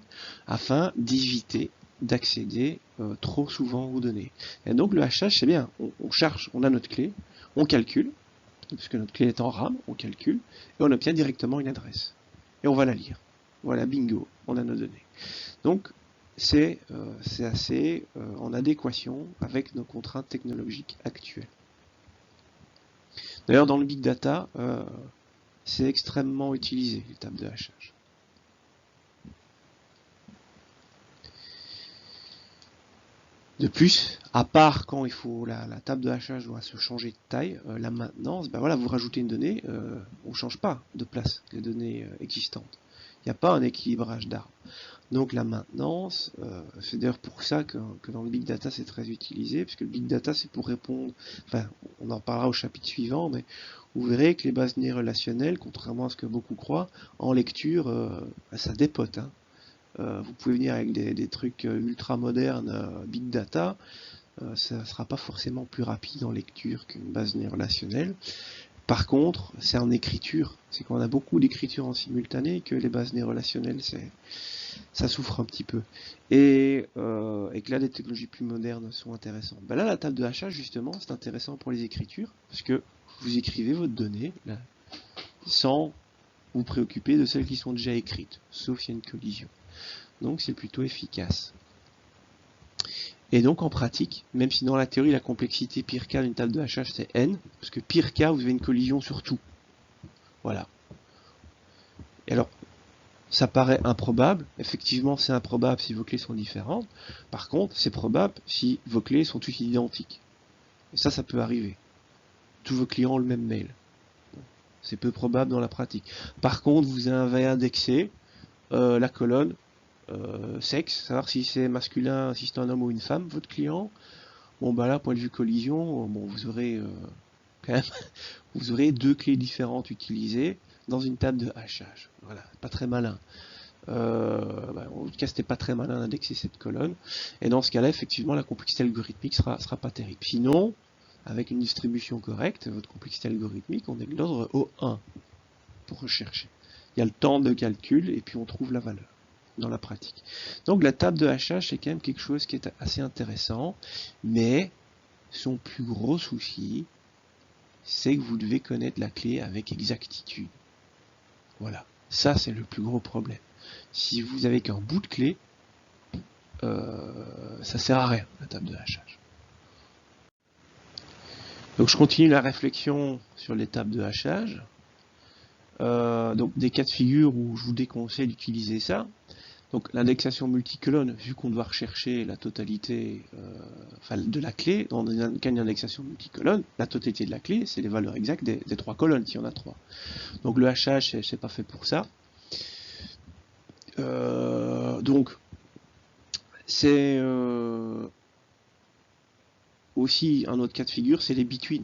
afin d'éviter d'accéder trop souvent aux données. Et donc le hachage, c'est bien, on charge, on a notre clé, on calcule, puisque notre clé est en RAM, on calcule, et on obtient directement une adresse. Et on va la lire. Voilà, bingo, on a nos données. Donc, c'est assez en adéquation avec nos contraintes technologiques actuelles. D'ailleurs, dans le big data, c'est extrêmement utilisé, les tables de hachage. De plus, à part quand il faut la table de hachage doit se changer de taille, la maintenance, voilà, vous rajoutez une donnée, on ne change pas de place les données existantes. Il n'y a pas un équilibrage d'arbres. Donc la maintenance, c'est d'ailleurs pour ça que dans le big data c'est très utilisé, puisque le big data c'est pour répondre, enfin on en parlera au chapitre suivant, mais vous verrez que les bases de données relationnelles, contrairement à ce que beaucoup croient, en lecture, ça dépote. Vous pouvez venir avec des trucs ultra modernes, big data, ça ne sera pas forcément plus rapide en lecture qu'une base de données relationnelle. Par contre, c'est en écriture, c'est qu'on a beaucoup d'écriture en simultané que les bases de données relationnelles, ça souffre un petit peu. Et que là, des technologies plus modernes sont intéressantes. Là, la table de hachage, justement, c'est intéressant pour les écritures, parce que vous écrivez votre donnée là, sans vous préoccuper de celles qui sont déjà écrites, sauf s'il y a une collision. Donc, c'est plutôt efficace. Et donc, en pratique, même si dans la théorie, la complexité pire K d'une table de hachage, c'est n, parce que pire K, vous avez une collision sur tout. Voilà. Et alors, ça paraît improbable. Effectivement, c'est improbable si vos clés sont différentes. Par contre, c'est probable si vos clés sont toutes identiques. Et ça peut arriver. Tous vos clients ont le même mail. C'est peu probable dans la pratique. Par contre, vous avez indexé la colonne sexe, savoir si c'est masculin, si c'est un homme ou une femme, votre client. Bon, bah là, point de vue collision, bon, vous aurez quand même, vous aurez deux clés différentes utilisées dans une table de hachage. Voilà, pas très malin. En tout cas, c'était pas très malin d'indexer cette colonne. Et dans ce cas-là, effectivement, la complexité algorithmique sera pas terrible. Sinon, avec une distribution correcte, votre complexité algorithmique, on est de l'ordre O1 pour rechercher. Il y a le temps de calcul et puis on trouve la valeur dans la pratique. Donc la table de hachage, c'est quand même quelque chose qui est assez intéressant, mais son plus gros souci, c'est que vous devez connaître la clé avec exactitude. Voilà, ça c'est le plus gros problème. Si vous avez qu'un bout de clé, ça sert à rien, la table de hachage. Donc je continue la réflexion sur les tables de hachage. Donc des cas de figure où je vous déconseille d'utiliser ça. Donc l'indexation multicolonne, vu qu'on doit rechercher la totalité de la clé, dans un cas d'indexation multicolonne, la totalité de la clé, c'est les valeurs exactes des trois colonnes, s'il y en a trois. Donc le hachage, c'est pas fait pour ça. Donc c'est aussi un autre cas de figure, c'est les between.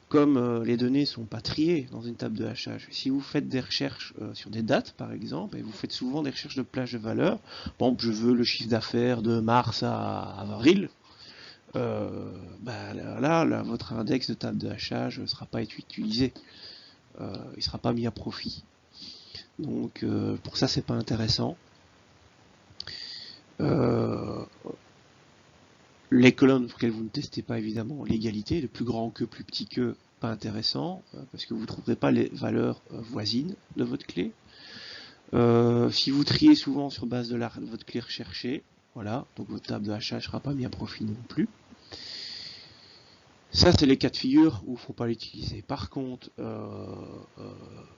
Comme les données sont pas triées dans une table de hachage, si vous faites des recherches sur des dates par exemple, et vous faites souvent des recherches de plage de valeurs, bon, je veux le chiffre d'affaires de mars à avril, là, votre index de table de hachage ne sera pas utilisé, il ne sera pas mis à profit. Donc pour ça, c'est pas intéressant. Les colonnes pour lesquelles vous ne testez pas évidemment l'égalité, le plus grand que, plus petit que, pas intéressant, parce que vous ne trouverez pas les valeurs voisines de votre clé. Si vous triez souvent sur base de votre clé recherchée, voilà, donc votre table de hachage ne sera pas mis à profit non plus. Ça, c'est les cas de figure où il ne faut pas l'utiliser. Par contre,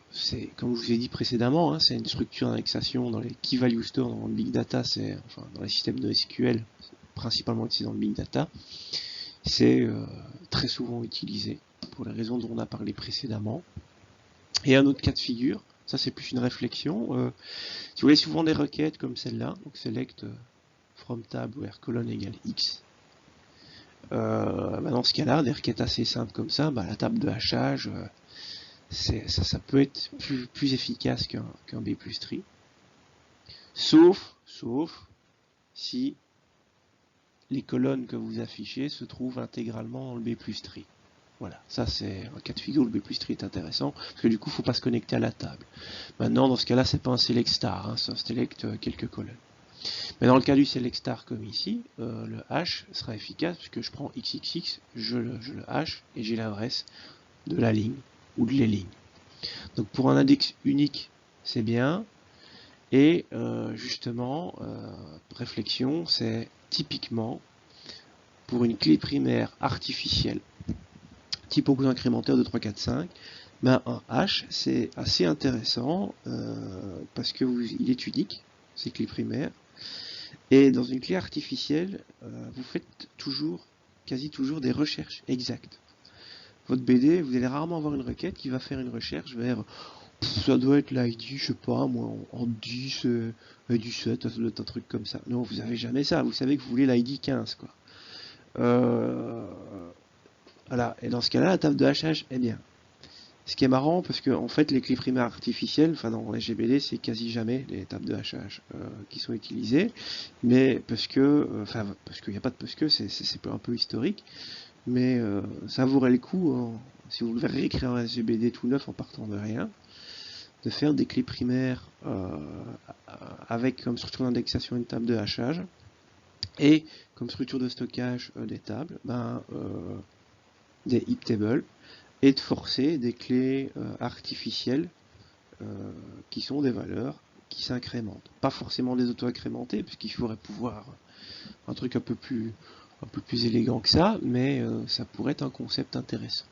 c'est comme je vous ai dit précédemment, hein, c'est une structure d'indexation dans les key value store, dans le big data, dans les systèmes de SQL, principalement utilisé dans le big data. C'est très souvent utilisé pour les raisons dont on a parlé précédemment. Et un autre cas de figure, ça c'est plus une réflexion. Si vous voulez souvent des requêtes comme celle-là, donc select from tab where colonne égale x. Dans ce cas-là, des requêtes assez simples comme ça, la table de hachage, ça peut être plus efficace qu'un B plus tree. Sauf si les colonnes que vous affichez se trouvent intégralement dans le B plus tree. Voilà, ça c'est un cas de figure où le B plus tree est intéressant, parce que du coup il ne faut pas se connecter à la table. Maintenant, dans ce cas-là, c'est pas un select star, hein, c'est un select quelques colonnes. Mais dans le cas du select star comme ici, le hash sera efficace, puisque je prends xxx, je le hash, et j'ai l'adresse de la ligne, ou de les lignes. Donc pour un index unique, c'est bien, et justement, réflexion, c'est typiquement pour une clé primaire artificielle, type opposant incrémentaire de 3, 4, 5, un hash, c'est assez intéressant parce que il est unique, ces clés primaires, et dans une clé artificielle, vous faites quasi toujours des recherches exactes. Votre BD, vous allez rarement avoir une requête qui va faire une recherche vers ça doit être l'ID, je sais pas, moi, en 10, du 7, ça doit être un truc comme ça. Non, vous avez jamais ça, vous savez que vous voulez l'ID 15, quoi. Voilà, et dans ce cas-là, la table de hachage est bien. Ce qui est marrant, parce que en fait, les clés primaires artificielles, enfin dans les GBD, c'est quasi jamais les tables de hachage qui sont utilisées, mais parce qu'il n'y a pas de parce que, c'est un peu historique, mais ça vaudrait le coup, hein, si vous voulez réécrire un GBD tout neuf en partant de rien, de faire des clés primaires avec comme structure d'indexation une table de hachage, et comme structure de stockage des tables, des heap tables, et de forcer des clés artificielles qui sont des valeurs qui s'incrémentent. Pas forcément des auto-incrémentées, puisqu'il faudrait pouvoir un truc un peu plus élégant que ça, mais ça pourrait être un concept intéressant.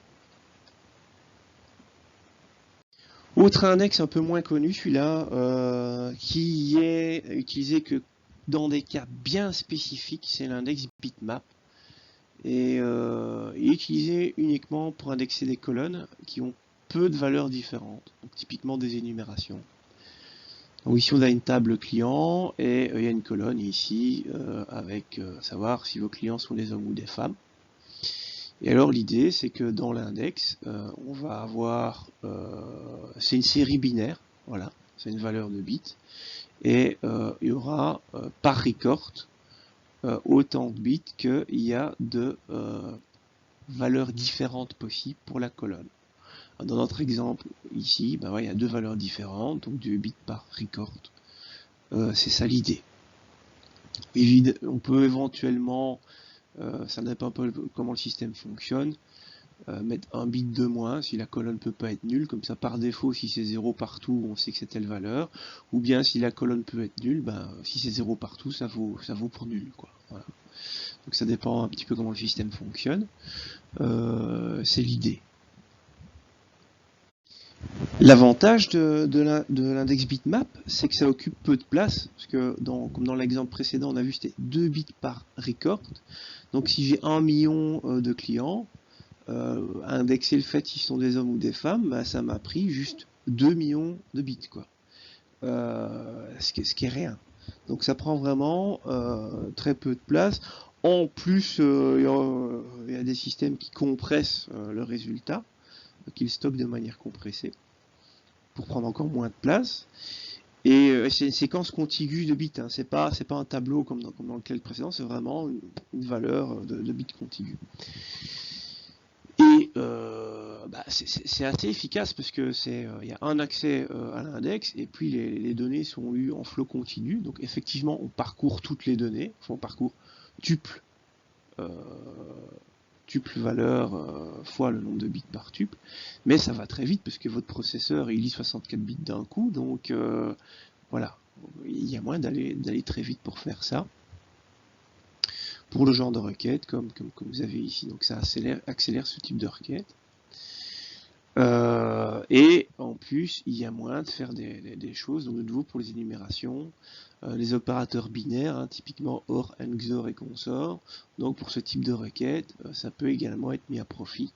Oui, Autre index un peu moins connu, celui-là, qui est utilisé que dans des cas bien spécifiques, c'est l'index bitmap. Et il est utilisé uniquement pour indexer des colonnes qui ont peu de valeurs différentes, donc typiquement des énumérations. Donc ici on a une table client et il y a une colonne ici avec savoir si vos clients sont des hommes ou des femmes. Et alors l'idée c'est que dans l'index on va avoir c'est une série binaire, voilà, c'est une valeur de bits, et il y aura par record autant de bits qu'il y a de valeurs différentes possibles pour la colonne. Dans notre exemple ici, ben ouais, il y a deux valeurs différentes, donc 2 bits par record. C'est ça l'idée. On peut éventuellement, ça dépend un peu comment le système fonctionne, mettre un bit de moins si la colonne peut pas être nulle, comme ça par défaut si c'est 0 partout on sait que c'est telle valeur, ou bien si la colonne peut être nulle, ben, si c'est 0 partout ça vaut pour nul, quoi. Voilà. Donc ça dépend un petit peu comment le système fonctionne, c'est l'idée. L'avantage de l'index bitmap, c'est que ça occupe peu de place, parce que comme dans l'exemple précédent, on a vu que c'était 2 bits par record. Donc si j'ai 1 million de clients, indexer le fait s'ils sont des hommes ou des femmes, bah, ça m'a pris juste 2 millions de bits, quoi. Ce qui est rien. Donc ça prend vraiment très peu de place. En plus, il y a des systèmes qui compressent le résultat, qu'ils stockent de manière compressée, pour prendre encore moins de place. Et c'est une séquence contiguë de bits, hein. C'est pas un tableau comme dans le cas précédent, c'est vraiment une valeur de bits contiguë. Et bah, c'est assez efficace parce que il y a un accès à l'index et puis les données sont lues en flot continu. Donc effectivement, on parcourt toutes les données, enfin, on parcourt tuple valeur fois le nombre de bits par tuple, mais ça va très vite parce que votre processeur il lit 64 bits d'un coup, donc voilà, il y a moyen d'aller très vite pour faire ça. Pour le genre de requête, comme vous avez ici, donc ça accélère ce type de requête. Et en plus, il y a moyen de faire des choses, donc de nouveau pour les énumérations, les opérateurs binaires, hein, typiquement OR, AND, XOR et consort. Donc pour ce type de requête, ça peut également être mis à profit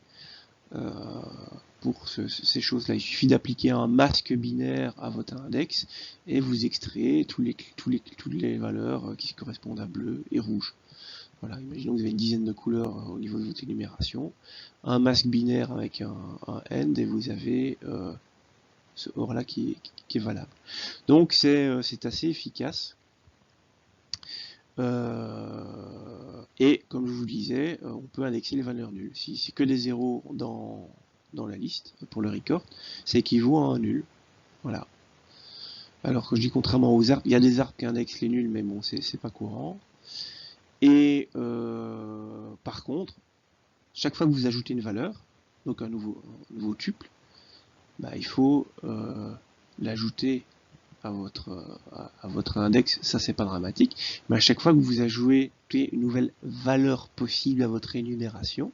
pour ces choses-là. Il suffit d'appliquer un masque binaire à votre index et vous extrayez toutes les valeurs qui correspondent à bleu et rouge. Voilà, imaginons que vous avez une dizaine de couleurs au niveau de votre énumération, un masque binaire avec un AND et vous avez ce OR là qui est valable. Donc c'est assez efficace. Et comme je vous disais, on peut indexer les valeurs nulles. Si c'est que des zéros dans la liste pour le record, c'est équivaut à un nul. Voilà. Alors que je dis contrairement aux arbres, il y a des arbres qui indexent les nuls, mais bon, c'est pas courant. Et par contre, chaque fois que vous ajoutez une valeur, donc un nouveau tuple, bah, il faut l'ajouter à votre index. Ça, c'est pas dramatique, mais à chaque fois que vous ajoutez une nouvelle valeur possible à votre énumération,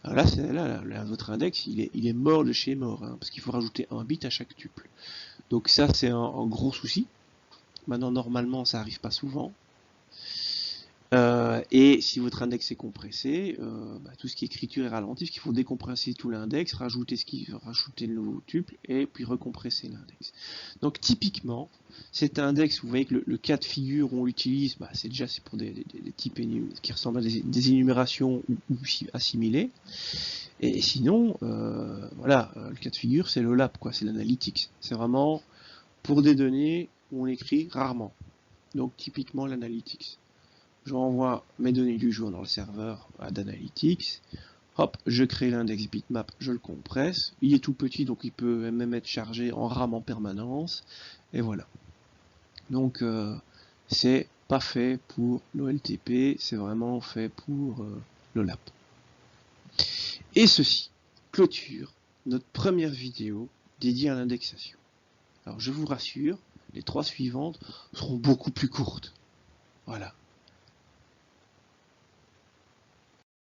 alors là, votre index il est mort de chez mort, hein, parce qu'il faut rajouter un bit à chaque tuple. Donc ça, c'est un gros souci. Maintenant, normalement, ça arrive pas souvent. Et si votre index est compressé, bah, tout ce qui est écriture est ralenti, parce qu'il faut décompresser tout l'index, rajouter le nouveau tuple, et puis recompresser l'index. Donc typiquement, cet index, vous voyez que le cas de figure où on l'utilise, bah, c'est pour des types qui ressemblent à des énumérations ou assimilées. Et sinon, voilà, le cas de figure, c'est le lab, quoi, c'est l'analytics. C'est vraiment pour des données où on écrit rarement. Donc typiquement l'analytics. Je renvoie mes données du jour dans le serveur d'analytics. Hop, je crée l'index bitmap, je le compresse. Il est tout petit, donc il peut même être chargé en RAM en permanence. Et voilà. Donc, c'est pas fait pour l'OLTP, c'est vraiment fait pour l'OLAP. Et ceci clôture notre première vidéo dédiée à l'indexation. Alors, je vous rassure, les 3 suivantes seront beaucoup plus courtes. Voilà.